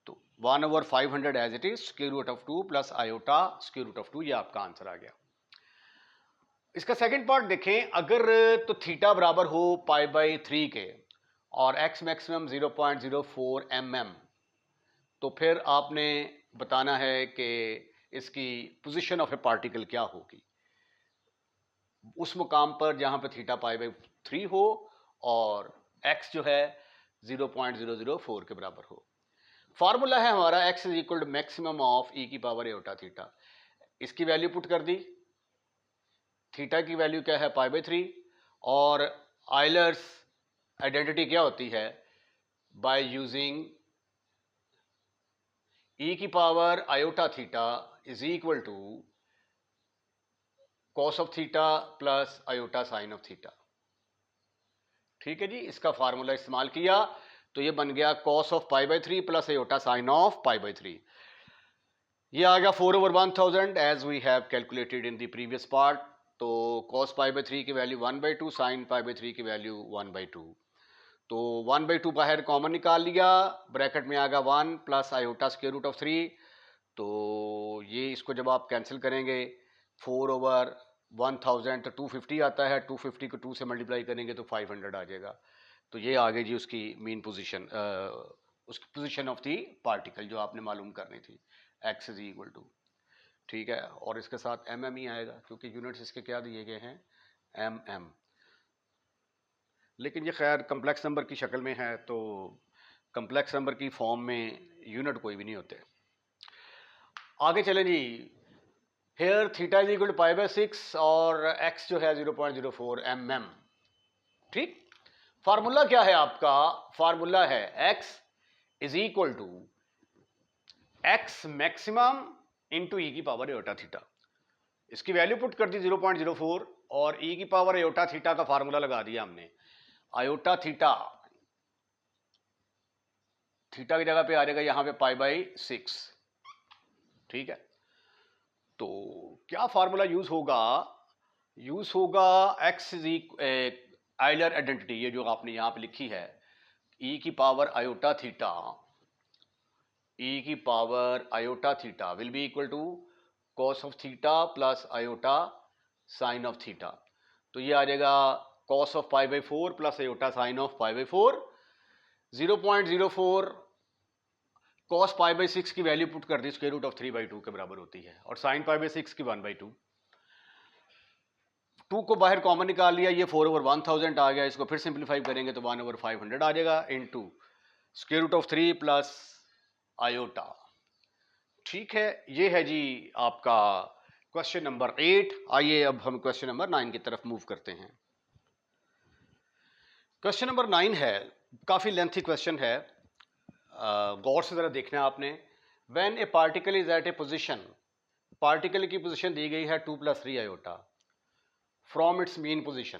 [SPEAKER 1] तो 1/500 as it is, √2 plus iota √2, ये आपका आंसर आ गया। इसका सेकंड पार्ट देखें, अगर तो थीटा बराबर हो π/3 के और x मैक्सिमम 0.04 mm, तो फिर आपने बताना है कि इसकी पोजीशन ऑफ ए पार्टिकल क्या होगी उस मुकाम पर जहां पर थीटा π/3 हो और x जो है 0.004 के बराबर हो। फार्मूला है हमारा x is equal to maximum of e की पावर एटा थीटा। इसकी वैल्यू पुट कर दी, थीटा की वैल्यू क्या है π/3, और आयलर्स आइडेंटिटी क्या होती है, बाय यूजिंग e की power iota theta is equal to cos of theta plus iota sine of theta. ठीक है जी, इसका फार्मूला इस्तेमाल किया तो ये बन गया cos of π/3 plus iota sine of π/3। ये आ गया 4/1000 as we have calculated in the previous part. तो कॉस π/3 की वैल्यू 1/2, साइन π/3 की वैल्यू 1/2। तो 1/2 बाहर कॉमन निकाल लिया, ब्रैकेट में आ गया 1 प्लस आयोटा √3। तो ये इसको जब आप कैंसिल करेंगे 4/1000 तो 250 आता है, 250 को 2 से मल्टीप्लाई करेंगे तो 500 आ जाएगा। तो ये आ गई जी उसकी मीन पोजीशन, उसकी पोजीशन ऑफ दी पार्टिकल जो आपने मालूम करनी थी, x इज इक्वल टू। ठीक है, और इसके साथ mm ही आएगा क्योंकि यूनिट्स इसके क्या दिए गए हैं, mm। लेकिन ये खैर कम्प्लेक्स नंबर की शक्ल में है, तो कम्प्लेक्स नंबर की फॉर्म में यूनिट कोई भी नहीं होते। आगे चलें जी, here theta is equal to π/6 और x जो है 0.04 mm। ठीक, फार्मूला क्या है आपका, फार्मूला है x is equal to x maximum into e की पावर एटा थीटा। इसकी वैल्यू पुट कर दी 0.04 और ई की पावर एटा थीटा का फार्मूला लगा दिया हमने, आयोटा थीटा, थीटा की जगह पे आ जाएगा यहां पे π/6। ठीक है, तो क्या फार्मूला यूज होगा, यूज होगा x इज आयलर आइडेंटिटी, ये जो आपने यहां पे लिखी है, e की पावर आयोटा थीटा, e की power iota theta will be equal to cos of theta plus iota sine of theta. तो ये आ जाएगा cos of π/4 plus iota sine of π/4। 0.04 cos π/6 की वैल्यू पुट कर दी, √3/2 के बराबर होती है, और साइन π/6 की 1/2। 2 को बाहर कॉमन निकाल लिया, ये 4/1000 आ गया। इसको फिर सिंप्लीफाई करेंगे तो 1/500 आ जाएगा इनटू √3 प्लस आयोटा। ठीक है, ये है जी आपका क्वेश्चन नंबर 8। आइए अब हम क्वेश्चन नंबर 9 की तरफ मूव करते हैं। क्वेश्चन नंबर 9 है, काफी लेंथी क्वेश्चन है, गौर से जरा देखना है आपने। When a particle is at a position, particle की पोजीशन दी गई है 2 + 3 iota from its mean position.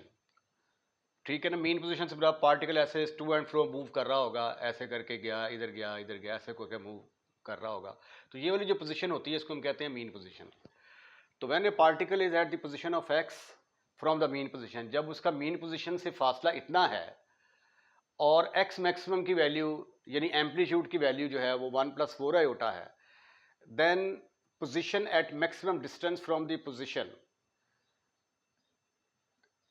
[SPEAKER 1] ठीक है ना, मीन पोजीशन से पार्टिकल ऐसे टू एंड फ्रो मूव कर रहा होगा, ऐसे करके गया, इधर गया, इधर गया, ऐसे करके मूव कर रहा होगा। तो ये वाली जो पोजीशन होती है इसको हम कहते हैं मीन पोजीशन। तो when a particle is at the position of x from the mean position, जब उसका मीन पोजीशन से फासला इतना है और x मैक्सिमम की वैल्यू यानी एम्पलीट्यूड की वैल्यू जो है वो 1 + 4 आयोटा है, then position at maximum distance from the position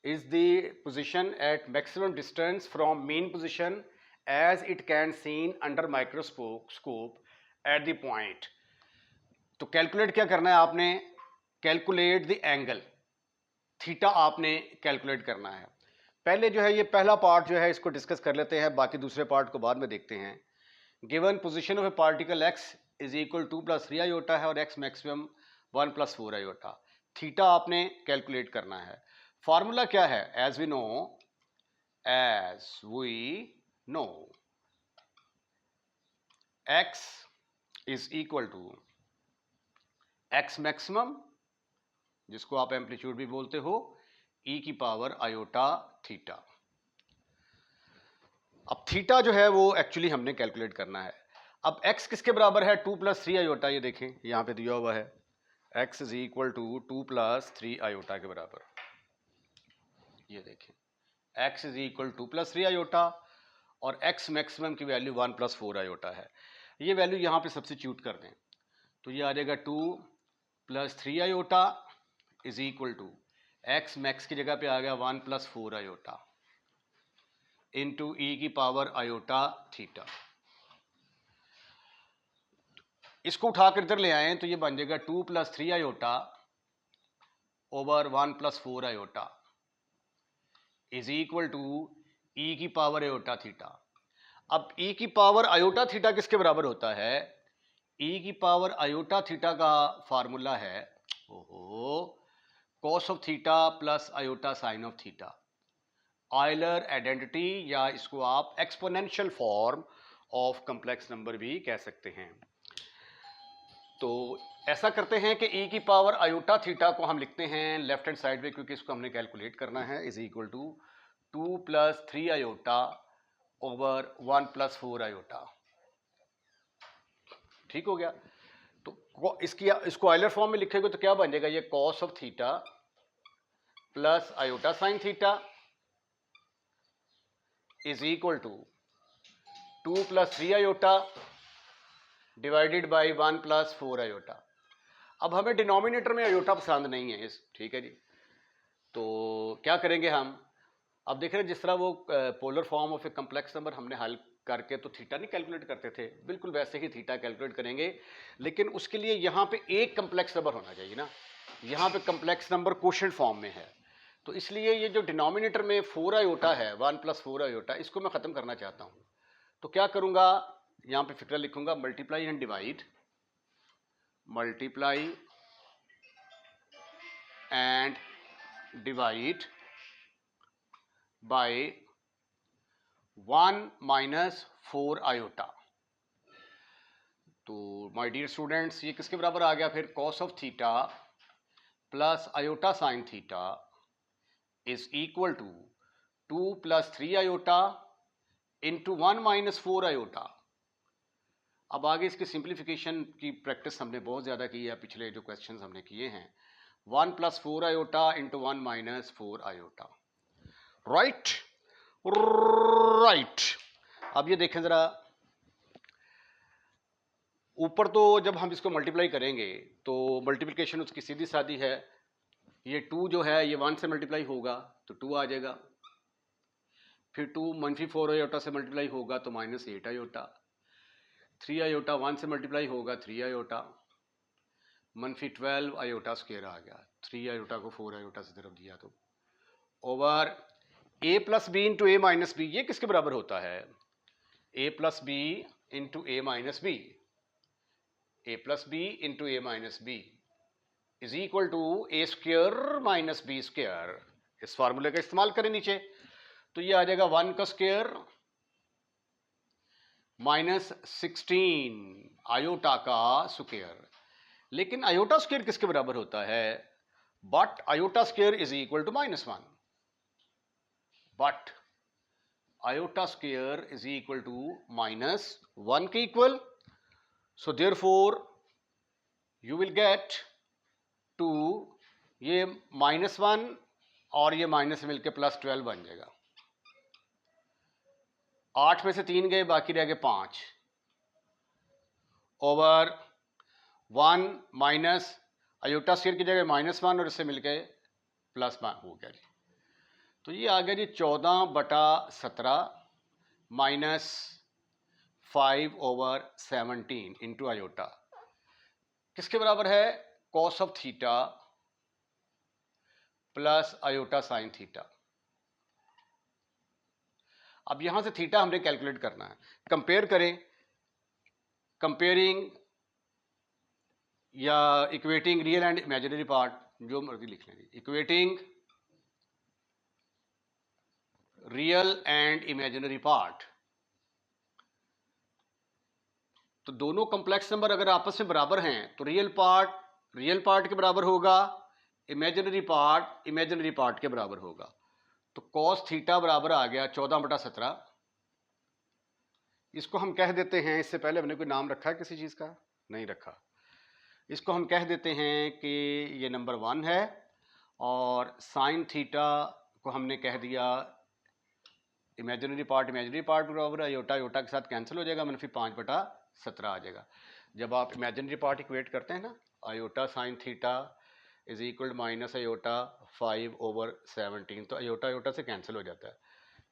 [SPEAKER 1] is the position at maximum distance from mean position as it can seen under microscope at the point। तो calculate क्या करना है आपने, कैलकुलेट द एंगल थीटा आपने calculate करना है। पहले जो है ये पहला पार्ट जो है इसको डिस्कस कर लेते हैं, बाकी दूसरे पार्ट को बाद में देखते हैं। Given position of a particle x is equal 2 plus 3 iota है और x maximum 1 plus 4 iota. Theta आपने कैलकुलेट करना है। फॉर्मूला क्या है? As we know x is equal to x maximum, जिसको आप एम्पलीट्यूड भी बोलते हो, e की पावर आयोटा थीटा। अब थीटा जो है वो एक्चुअली हमने कैलकुलेट करना है। अब x किसके बराबर है? 2 प्लस 3 आयोटा। ये देखें यहां पे दिया हुआ है x is equal to 2 plus 3 iota के बराबर। ये देखें x is equal 2 plus 3 iota और x मैक्सिमम की वैल्यू 1 प्लस 4 आयोटा है। ये वैल्यू यहां पे सब्स्टिट्यूट कर दें तो ये आ जाएगा 2 plus 3 iota is equal to x max की जगह पे आ गया 1 प्लस 4 आयोटा इंटू ई की पावर आयोटा थीटा। इसको उठाकर इधर ले आए तो ये बन जाएगा 2 plus 3 iota over 1 plus 4 iota is equal to e की पावर आयोटा थीटा। अब ई की पावर आयोटा थीटा किसके बराबर होता है? ई की पावर आयोटा थीटा का फार्मूला है cos of theta plus iota sine of theta. Euler identity, या इसको आप exponential form of complex number भी कह सकते हैं। तो ऐसा करते हैं कि e की पावर आयोटा थीटा को हम लिखते हैं लेफ्ट हैंड साइड पे, क्योंकि इसको हमने कैलकुलेट करना है, is equal to 2 plus 3 iota over 1 plus 4 iota. ठीक हो गया। तो इसको ऑयलर फॉर्म में लिखेंगे तो क्या बन जाएगा? ये cos of theta plus iota sine theta is equal to 2 plus 3 iota divided by 1 plus 4 iota. अब हमें डिनोमिनेटर में आयोटा पसंद नहीं है इस, ठीक है जी। तो क्या करेंगे हम? अब देख रहे हैं जिस तरह वो polar form of A complex number हमने हल करके तो थीटा नहीं कैलकुलेट करते थे, बिल्कुल वैसे ही थीटा कैलकुलेट करेंगे, लेकिन उसके लिए यहाँ पे एक कम्प्लेक्स नंबर होना चाहिए ना। यहाँ पे कम्प्लेक्स नंबर क्वोशिएंट फॉर्म में है, तो इसलिए ये जो डिनोमिनेटर में 4 आयोटा है 1 प्लस 4 आयोटा, इसको मैं ख़त्म करना चाहता हूँ। तो क्या करूँगा? यहाँ पे फिक्र लिखूंगा multiply and divide, multiply and divide by 1 minus 4 iota. तो माय डियर स्टूडेंट्स, ये किसके बराबर आ गया फिर? Cos of theta plus iota sine theta is equal to 2 plus 3 iota into 1 minus 4 iota. अब आगे इसकी सिंप्लीफिकेशन की प्रैक्टिस हमने बहुत ज़्यादा की है, पिछले जो क्वेश्चंस हमने किए हैं। 1 plus 4 iota into 1 minus 4 iota. Right right. अब ये देखें ज़रा, ऊपर तो जब हम इसको मल्टीप्लाई करेंगे तो मल्टीप्लिकेशन उसकी सीधी सादी है। ये 2 जो है ये 1 से मल्टीप्लाई होगा तो 2 आ जाएगा, फिर 2 मनफी 4 आयोटा से मल्टीप्लाई होगा तो माइनस 8 आयोटा, 3 आयोटा 1 से मल्टीप्लाई होगा 3 आयोटा, मनफी 12 आयोटा स्क्वायर आ गया, 3 आयोटा को 4 आयोटा से तरफ दिया तो over a plus b into a minus b. ये किसके बराबर होता है? a plus b into a minus b, a plus b into a minus b is equal to a square minus b square. इस फार्मूले का इस्तेमाल करें नीचे तो ये आ जाएगा 1 का स्क्वायर माइनस 16 आयोटा का स्क्वायर। लेकिन आयोटा स्क्वायर किसके बराबर होता है? But iota square is equal to -1, but iota square is equal to -1 के equal. So therefore you will get 2, ये -1 और ये माइनस मिलके +12 बन जाएगा। 8 में से 3 गए, बाकी रह गए 5 ओवर 1 माइनस आयोटा स्क्वायर की जगह -1 और इससे मिलके +1 हो गया जी। तो ये आ गया जी 14/17 माइनस 5 ओवर 17 इंटू आयोटा किसके बराबर है? Cos of theta plus iota sine theta. अब यहां से थीटा हमने कैलकुलेट करना है। कंपेयर करें कंपेयरिंग या equating real and imaginary part, जो मर्जी लिख लेंगे, equating real and imaginary part. तो दोनों कॉम्प्लेक्स नंबर अगर आपस में बराबर हैं तो रियल पार्ट के बराबर होगा, इमेजिनरी पार्ट के बराबर होगा। तो कॉस थीटा बराबर आ गया 14/17। इसको हम कह देते हैं, इससे पहले हमने कोई नाम रखा है किसी चीज़ का? नहीं रखा। इसको हम कह देते हैं कि ये नंबर 1 है, और साइन थीटा को हमने कह दिया इमेजिनरी पार्ट बराबर है, योटा के साथ कैंसिल हो जाएगा, -5/17 आ जाएगा। जब आप इमेजिनरी पार्ट इक्वेट करते हैं ना, iota sine theta is equal minus iota 5/17, तो आयोटा से कैंसिल हो जाता है।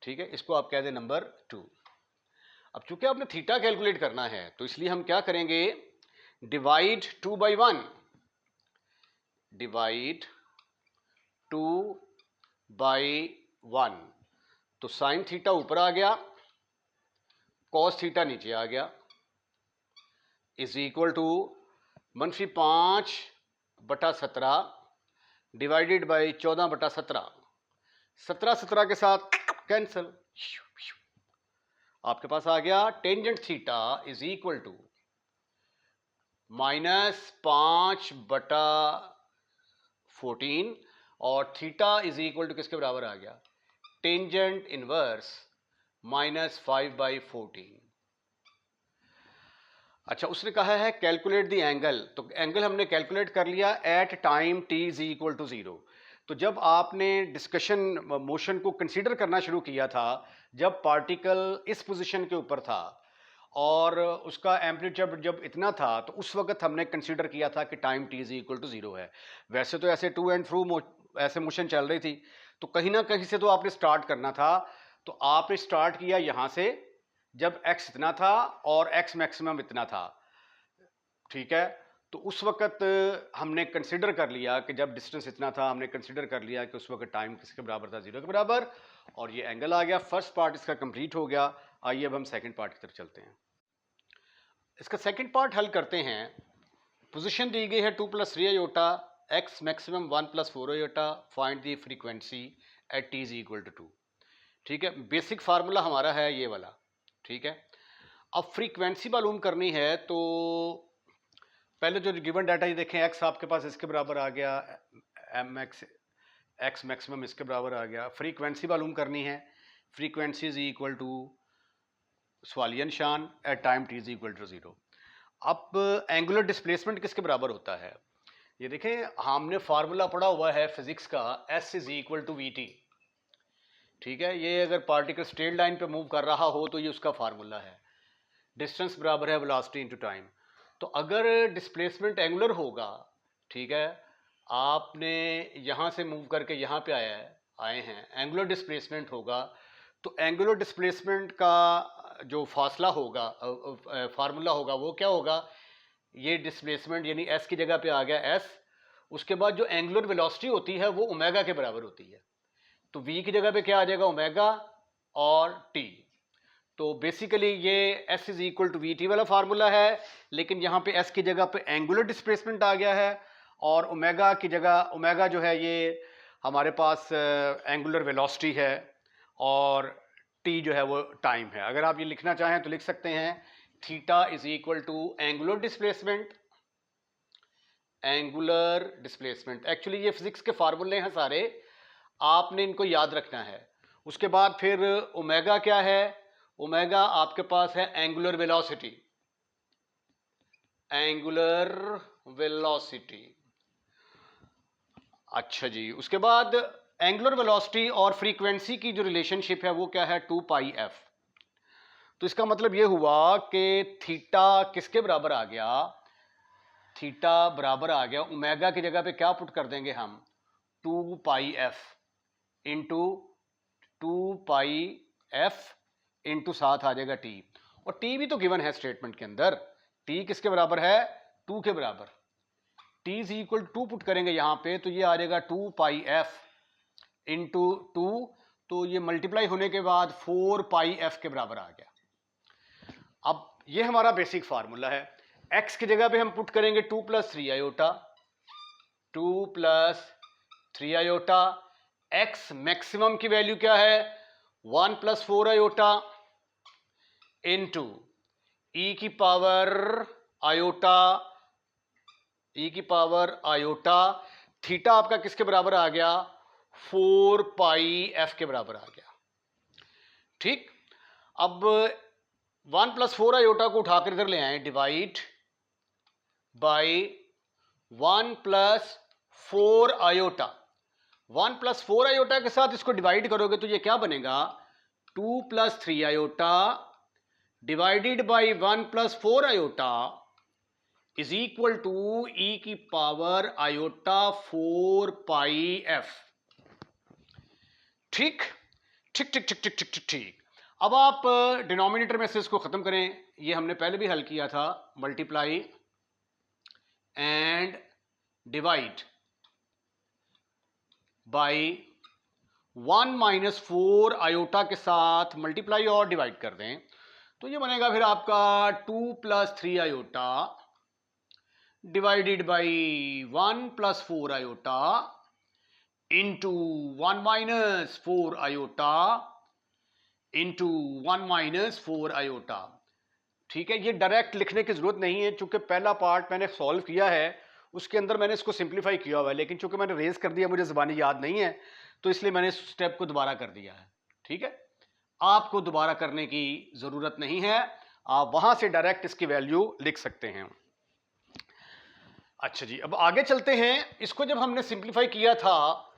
[SPEAKER 1] ठीक है, इसको आप कह दें नंबर 2। अब चूंकि आपने थीटा कैलकुलेट करना है तो इसलिए हम क्या करेंगे, डिवाइड 2/1, डिवाइड 2/1। तो साइन थीटा ऊपर आ गया, कॉस थीटा नीचे आ गया, is equal to -5/17 divided by 14/17। 17 के साथ कैंसिल, आपके पास आ गया tangent theta is equal to -5/14, और थीटा इज इक्वल टू किसके बराबर आ गया, टेंजेंट इनवर्स -5/14। अच्छा, उसने कहा है कैलकुलेट द एंगल, तो एंगल हमने कैलकुलेट कर लिया at time t is equal to 0। तो जब आपने डिस्कशन मोशन को कंसीडर करना शुरू किया था, जब पार्टिकल इस पोजीशन के ऊपर था और उसका एम्पलीट्यूड जब इतना था, तो उस वक्त हमने कंसीडर किया था कि time t is equal to 0 है। वैसे तो ऐसे टू एंड फ्रू ऐसे मोशन चल रही थी, तो कहीं ना कहीं से तो आपने स्टार्ट करना था। तो आपने स्टार्ट किया यहां से जब x इतना था और x मैक्सिमम इतना था। ठीक है, तो उस वक्त हमने कंसिडर कर लिया कि जब डिस्टेंस इतना था, हमने कंसिडर कर लिया कि उस वक्त टाइम किसके बराबर था, 0 के बराबर, और ये एंगल आ गया। फर्स्ट पार्ट इसका कंप्लीट हो गया। आइए अब हम सेकंड पार्ट की तरफ चलते हैं। इसका सेकंड पार्ट हल करते हैं। पोजीशन दी गई है 2 + 3 iota, x maximum 1 + 4 iota, find the frequency at t is equal to 2। ठीक है, बेसिक फार्मूला हमारा है ये वाला। ठीक है, अब फ्रीक्वेंसी मालूम करनी है, तो पहले जो गिवन डाटा ये देखें, x आपके पास इसके बराबर आ गया, x मैक्सिमम इसके बराबर आ गया। फ्रीक्वेंसी मालूम करनी है, फ्रीक्वेंसी इज इक्वल टू सवालिया निशान at time t is equal to 0। अब एंगुलर डिस्प्लेसमेंट किसके बराबर होता है, ये देखें, हमने फार्मूला पढ़ा हुआ है फिजिक्स का, s is equal to vt। ठीक है, ये अगर पार्टिकल स्ट्रेट लाइन पे मूव कर रहा हो तो ये उसका फार्मूला है, डिस्टेंस बराबर है वेलोसिटी इनटू टाइम। तो अगर डिस्प्लेसमेंट एंगुलर होगा, ठीक है, आपने यहाँ से मूव करके यहाँ पे आए हैं, एंगुलर डिस्प्लेसमेंट होगा, तो एंगुलर डिस्प्लेसमेंट का जो फासला होगा, फार्मूला होगा, वो क्या होगा, ये डिस्प्लेसमेंट यानी s की जगह पे आ गया s, उसके बाद जो एंगुलर वेलोसिटी होती है वो ओमेगा के बराबर होती है, तो v की जगह पे क्या आ जाएगा, ओमेगा और t। तो बेसिकली ये s is equal to v t वाला फार्मूला है, लेकिन यहाँ पे s की जगह पे एंगुलर डिस्प्लेसमेंट आ गया है, और ओमेगा की जगह, ओमेगा जो है ये हमारे पास एंगुलर वेलोसिटी है, और t जो है वो टाइम है। अगर आप ये लिखना चाहें तो लिख सकते हैं theta is equal to angular displacement, angular displacement. Actually ये फिजिक्स के फार्मूले हैं सारे, आपने इनको याद रखना है। उसके बाद फिर ओमेगा क्या है, ओमेगा आपके पास है एंगुलर वेलोसिटी, एंगुलर वेलोसिटी। अच्छा जी, उसके बाद एंगुलर वेलोसिटी और फ्रीक्वेंसी की जो रिलेशनशिप है वो क्या है, 2πf। तो इसका मतलब ये हुआ कि थीटा किसके बराबर आ गया, थीटा बराबर आ गया, ओमेगा की जगह पे क्या पुट कर देंगे हम, 2πf इंटू 2πf इंटू साथ आ जाएगा t, और t भी तो गिवन है स्टेटमेंट के अंदर, t किसके बराबर है, 2 के बराबर। t इज इक्वल 2 पुट करेंगे यहाँ पे, तो ये आ जाएगा 2πf इंटू 2, तो ये मल्टीप्लाई होने के बाद 4πf के बराबर आ गया। अब ये हमारा बेसिक फार्मूला है। x की जगह पे हम पुट करेंगे 2 + 3 आयोटा, 2 + 3 आयोटा। x मैक्सिमम की वैल्यू क्या है? 1 + 4 आयोटा इंटू ई की पावर आयोटा, ई की पावर आयोटा। थीटा आपका किसके बराबर आ गया? 4 पाई एफ के बराबर आ गया। ठीक, अब 1 + 4 आयोटा को उठाकर इधर ले आए, डिवाइड बाई 1 + 4 आयोटा। 1 + 4 आयोटा के साथ इसको डिवाइड करोगे तो ये क्या बनेगा? 2 + 3 iota divided by 1 + 4 iota is equal to e की पावर आयोटा 4 पाई एफ। ठीक ठीक ठीक ठीक ठीक ठीक ठीक। अब आप डिनोमिनेटर में से इसको खत्म करें। ये हमने पहले भी हल किया था, multiply and divide by 1 - 4 iota के साथ मल्टीप्लाई और डिवाइड कर दें तो ये बनेगा फिर आपका 2 + 3 iota divided by 1 + 4 iota into 1 - 4 iota into 1 - 4 iota. ठीक है, ये डायरेक्ट लिखने की जरूरत नहीं है, चूंकि पहला पार्ट मैंने सॉल्व किया है उसके अंदर मैंने इसको सिंप्लीफाई किया हुआ है, लेकिन चूंकि मैंने रेज कर दिया, मुझे ज़बानी याद नहीं है, तो इसलिए मैंने इस स्टेप को दोबारा कर दिया है। ठीक है, आपको दोबारा करने की ज़रूरत नहीं है, आप वहां से डायरेक्ट इसकी वैल्यू लिख सकते हैं। अच्छा जी, अब आगे चलते हैं। इसको जब हमने सिंप्लीफाई किया था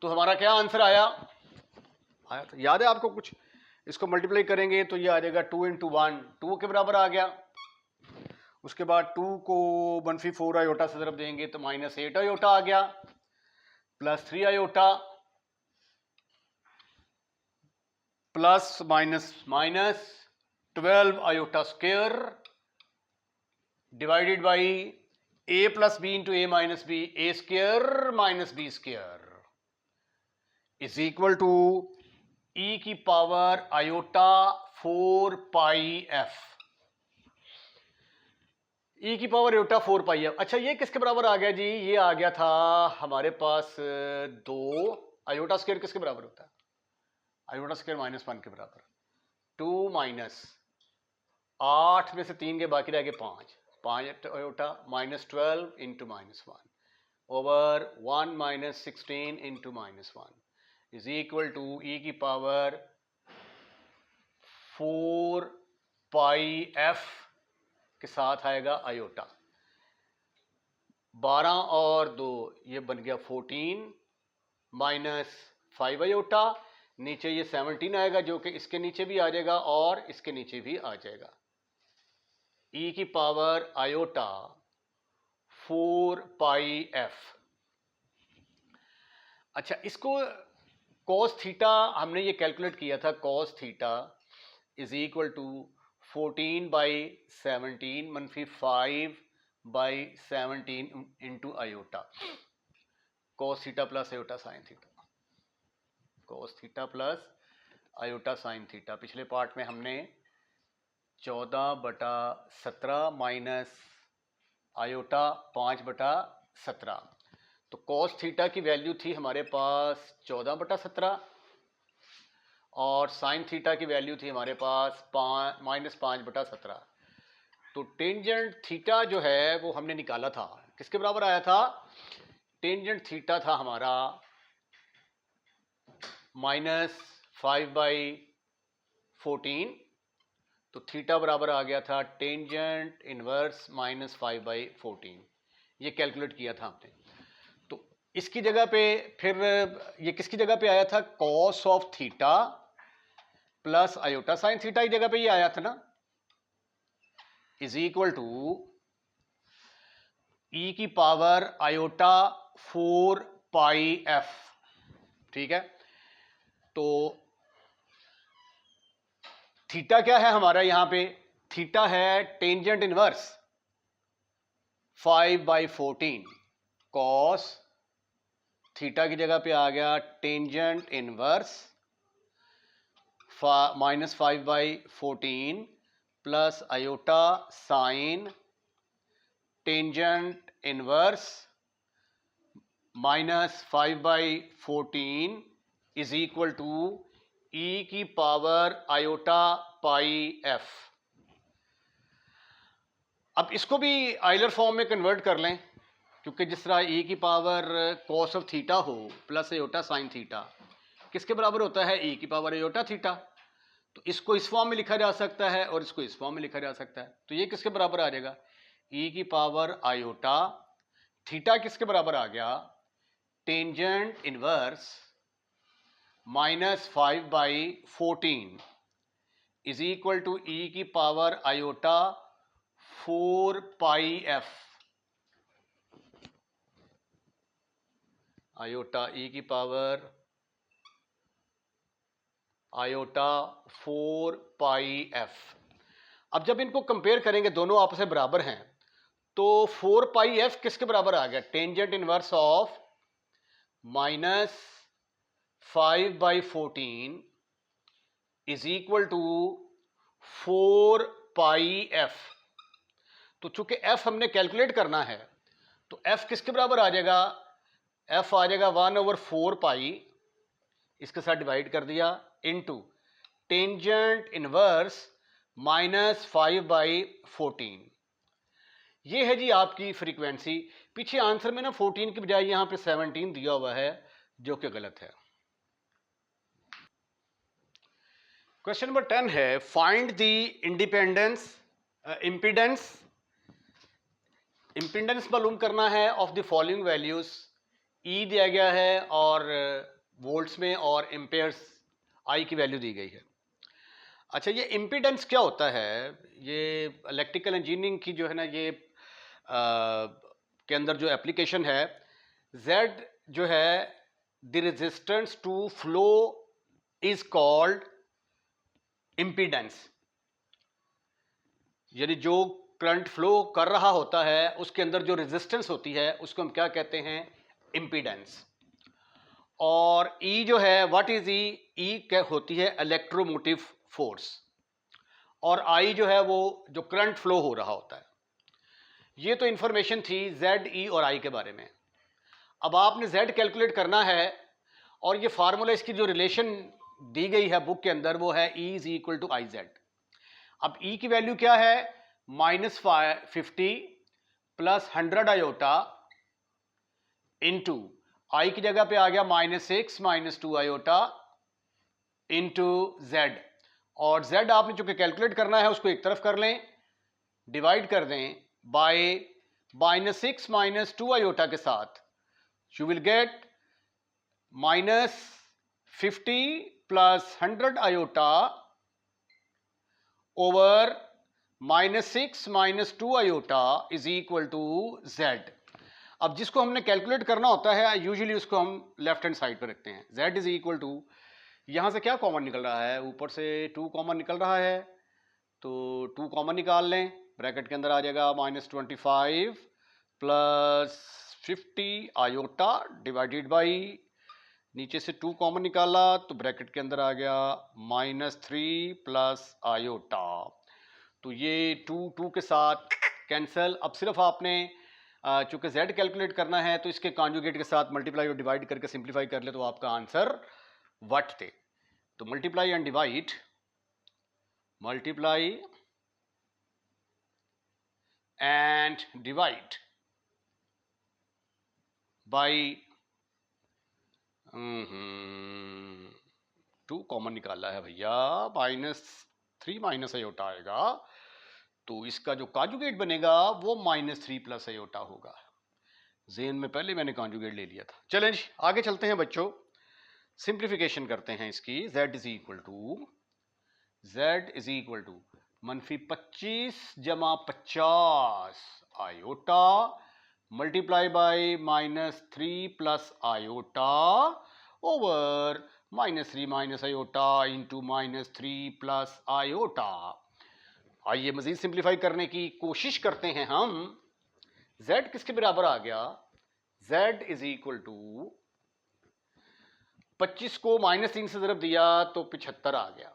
[SPEAKER 1] तो हमारा क्या आंसर आया था? याद है आपको कुछ? इसको मल्टीप्लाई करेंगे तो ये आ जाएगा 2 × 1, 2 के बराबर आ गया। उसके बाद 2 को मनफी 4 आयोटा से ज़रब देंगे तो -8 आयोटा आ गया, plus 3 iota plus minus 12 iota square divided by a + b × a - b, a square minus b square is equal to e की power iota 4 pi f. E की पावर आयोटा 4 पाई एफ। अच्छा, ये किसके बराबर आ गया जी? ये आ गया था हमारे पास 2। आयोटा स्क्वायर किसके बराबर होता है? आयोटा स्क्वायर -1 के बराबर। 2 माइनस 8 में से 3 के बाकी रह गए 5 iota -12 × -1 over 1 - 16 × -1 is equal to e की पावर 4 पाई एफ के साथ आएगा आयोटा। 12 और 2 ये बन गया 14 -5 आयोटा, नीचे ये 17 आएगा जो कि इसके नीचे भी आ जाएगा और इसके नीचे भी आ जाएगा। ई की पावर आयोटा 4 पाई एफ। अच्छा, इसको cos थीटा हमने ये कैलकुलेट किया था, cos theta is equal to 14/17 मनफी 5/17 into iota. cos theta plus iota sine theta, cos theta plus iota sine theta. पिछले पार्ट में हमने 14/17 माइनस आयोटा 5/17, तो cos थीटा की वैल्यू थी हमारे पास 14/17 और साइन थीटा की वैल्यू थी हमारे पास -5/17। तो टेंजेंट थीटा जो है वो हमने निकाला था, किसके बराबर आया था? टेंजेंट थीटा था हमारा -5/14, तो थीटा बराबर आ गया था टेंजेंट इनवर्स -5/14। ये कैलकुलेट किया था हमने। तो इसकी जगह पे फिर ये किसकी जगह पे आया था? Cos of theta plus iota sine theta की जगह पे ये आया था ना, इज इक्वल टू ई की पावर आयोटा 4 पाई एफ। ठीक है, तो थीटा क्या है हमारा यहां पे? थीटा है टेंजेंट इनवर्स 5/14। कॉस थीटा की जगह पे आ गया tangent inverse -5/14 plus iota sine tangent inverse minus 5/14 is equal to e की पावर आयोटा पाई एफ। अब इसको भी आइलर फॉर्म में कन्वर्ट कर लें, क्योंकि जिस तरह ई की पावर कॉस ऑफ थीटा हो प्लस आयोटा साइन थीटा किसके बराबर होता है, ई की पावर आयोटा थीटा। तो इसको इस फॉर्म में लिखा जा सकता है और इसको इस फॉर्म में लिखा जा सकता है। तो ये किसके बराबर आ जाएगा, ई की पावर आयोटा थीटा किसके बराबर आ गया, tangent inverse minus 5/14 is equal to e की पावर आयोटा 4πf आयोटा ई की पावर आयोटा 4πf। अब जब इनको कंपेयर करेंगे दोनों आपस में बराबर हैं, तो 4πf किसके बराबर आ गया, tangent inverse of minus 5/14 is equal to 4πf। तो चूंकि f हमने कैलकुलेट करना है, तो f किसके बराबर आ जाएगा, f आ जाएगा 1/4π, इसके साथ डिवाइड कर दिया, इनटू टेंजेंट इनवर्स माइनस 5/14। ये है जी आपकी फ्रीक्वेंसी। पीछे आंसर में ना 14 की बजाय यहां पे 17 दिया हुआ है, जो कि गलत है। क्वेश्चन नंबर 10 है, find the independence impedance. Impedance मालूम करना है ऑफ द फॉलोइंग वैल्यूज। ई दिया गया है और वोल्ट्स में, और एम्पेयर्स आई की वैल्यू दी गई है। अच्छा, ये इम्पीडेंस क्या होता है, ये इलेक्ट्रिकल इंजीनियरिंग की जो है ना, ये के अंदर जो एप्लीकेशन है, Z जो है the resistance to flow is called impedance. यानी जो करंट फ्लो कर रहा होता है उसके अंदर जो रेजिस्टेंस होती है उसको हम क्या कहते हैं, इम्पीडेंस। और E जो है, व्हाट इज ई, ई क्या होती है, इलेक्ट्रोमोटिव फोर्स। और I जो है वो जो करंट फ्लो हो रहा होता है। ये तो इंफॉर्मेशन थी Z, E और I के बारे में। अब आपने Z कैलकुलेट करना है, और ये फार्मूला, इसकी जो रिलेशन दी गई है बुक के अंदर, वो है E is equal to I Z. अब E की वैल्यू क्या है, minus 50 plus 100 iota into I की जगह पे आ गया -6 -2 आयोटा इंटू जेड। और जेड आपने चूंकि कैलकुलेट करना है उसको एक तरफ कर लें, डिवाइड कर दें बाय -6 -2 आयोटा के साथ, you will get -50 plus 100 iota over -6 -2 iota is equal to Z. अब जिसको हमने कैलकुलेट करना होता है यूजुअली उसको हम लेफ्ट हैंड साइड पर रखते हैं। z इज इक्वल टू, यहां से क्या कॉमन निकल रहा है, ऊपर से 2 कॉमन निकल रहा है, तो 2 कॉमन निकाल लें, ब्रैकेट के अंदर आ जाएगा -25 प्लस 50 आयोटा डिवाइडेड बाई, नीचे से 2 कॉमन निकाला तो ब्रैकेट के अंदर आ गया -3 प्लस आयोटा। तो ये 2 के साथ कैंसिल। अब सिर्फ आपने चूंकि z कैलकुलेट करना है तो इसके कॉन्जुगेट के साथ मल्टीप्लाई और डिवाइड करके सिंप्लीफाई कर ले तो आपका आंसर व्हाट थे। तो multiply and divide, multiply and divide bye 2 common निकाला है भैया, -3 माइनस आयोटा आएगा, तो इसका जो कॉन्जुगेट बनेगा वो -3 प्लस आयोटा होगा। ज़हन में पहले मैंने कॉन्जुगेट ले लिया था। चलें जी आगे चलते हैं बच्चों, सिंप्लीफिकेशन करते हैं इसकी। z इज इक्वल टू -25 जमा 50 iota multiply by -3 plus iota over -3 minus iota into -3 plus iota. आइए मजीद सिंप्लीफाई करने की कोशिश करते हैं हम। z किसके बराबर आ गया, z इज इक्वल टू 25 को -3 से ज़रब दिया तो 75 आ गया,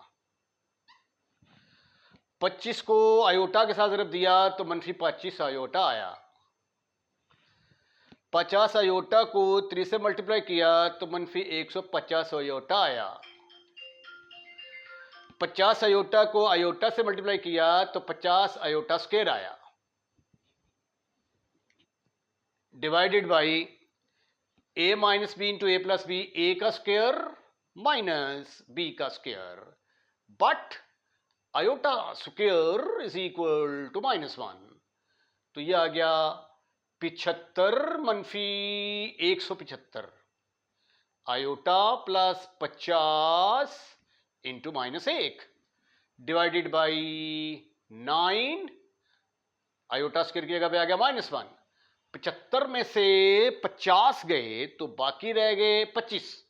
[SPEAKER 1] 25 को आयोटा के साथ ज़रब दिया तो मनफी 25 आयोटा आया। 50 आयोटा को 3 से मल्टीप्लाई किया तो मनफी 150 आयोटा आया। 50 आयोटा को आयोटा से मल्टीप्लाई किया तो 50 आयोटा स्क्वायर आया, divided by a minus b into a plus b, a का स्क्वायर माइनस बी का square, but iota square is equal to -1। तो ये आ गया 75 मनफी 175 iota plus 50 into -1 divided by 9, iota square की जगह पे आ गया -1। 75 में से 50 गए तो बाकी रह गए 25।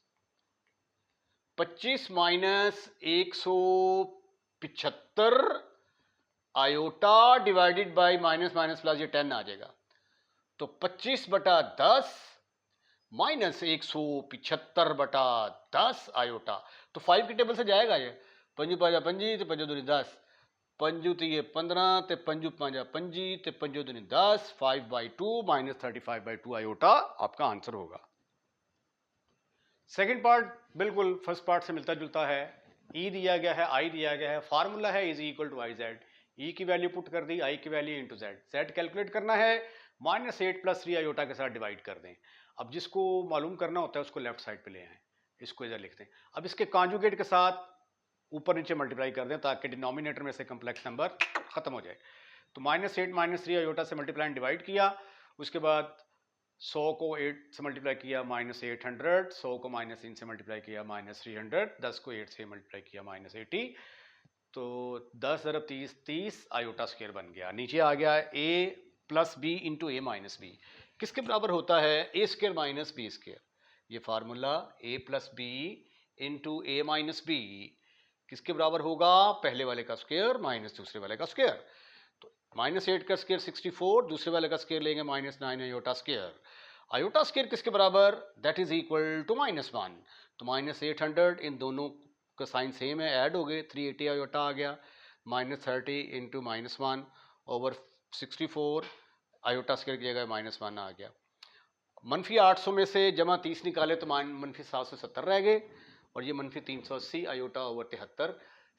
[SPEAKER 1] 25 minus 175 iota divided by minus minus plus, ये 10 आ जाएगा। तो 25/10 माइनस 175/10 आयोटा। तो 5 की टेबल से जाएगा ये। 5 5 5 तो 5 दूनी 10, 5 तीये 15 ते 5 5 25 ते 5 दूनी 10, 5/2 माइनस 35/2 आयोटा आपका आंसर होगा। सेकंड पार्ट बिल्कुल फर्स्ट पार्ट से मिलता जुलता है। ई दिया गया है, आई दिया गया है, फार्मूला है is equal to I z. E की वैल्यू पुट कर दी, आई की value into z. Z calculate करना है, -8 + 3 आयोटा के साथ डिवाइड कर दें। अब जिसको मालूम करना होता है उसको लेफ्ट साइड पे ले आए, इसको इधर लिखते हैं। अब इसके कॉन्जुगेट के साथ ऊपर नीचे मल्टीप्लाई कर दें ताकि डिनोमिनेटर में से कम्प्लेक्स नंबर खत्म हो जाए। तो -8 - 3 आयोटा से मल्टीप्लाई एंड डिवाइड किया, उसके बाद 100 को 8 से मल्टीप्लाई किया -800, 100 को -3 से मल्टीप्लाई किया -300, 10 को 8 से मल्टीप्लाई किया -80। तो 10 × 30 30 आयोटा स्क्वायर बन गया। नीचे आ गया a + b into a - b, किसके बराबर होता है? a² - b²। ये formula a + b into a - b किसके बराबर होगा? पहले वाले का स्क्वायर माइनस दूसरे वाले का स्क्वायर। तो -8 का स्क्वायर 64, दूसरे वाले का स्क्वायर लेंगे -9 आयोटा स्क्वायर। आयोटा स्क्वायर किसके बराबर? That is equal to -1। तो -800 इन दोनों का साइन सेम है, ऐड हो गए, 380 आयोटा आ गया। -30 इंटू -1 ओवर 64 आयोटा स्क्वायर की जगह -1 आ गया। -800 में से जमा 30 निकाले तो -770 रह गए, और ये -380 आयोटा ओवर 73।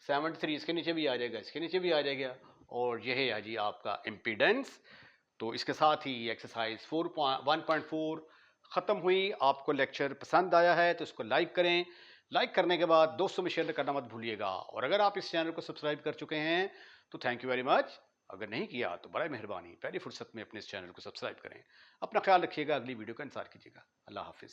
[SPEAKER 1] 73 इसके नीचे भी आ जाएगा, इसके नीचे भी आ जाएगा, और यह है जी आपका इम्पीडेंस। तो इसके साथ ही एक्सरसाइज 1.4 ख़त्म हुई। आपको लेक्चर पसंद आया है तो इसको लाइक करें। लाइक करने के बाद दोस्तों में शेयर करना मत भूलिएगा, और अगर आप इस चैनल को सब्सक्राइब कर चुके हैं तो थैंक यू वेरी मच। अगर नहीं किया तो बड़ा मेहरबानी, पहली फुर्सत में अपने इस चैनल को सब्सक्राइब करें। अपना ख्याल रखिएगा, अगली वीडियो का इंतजार कीजिएगा। अल्लाह हाफिज़।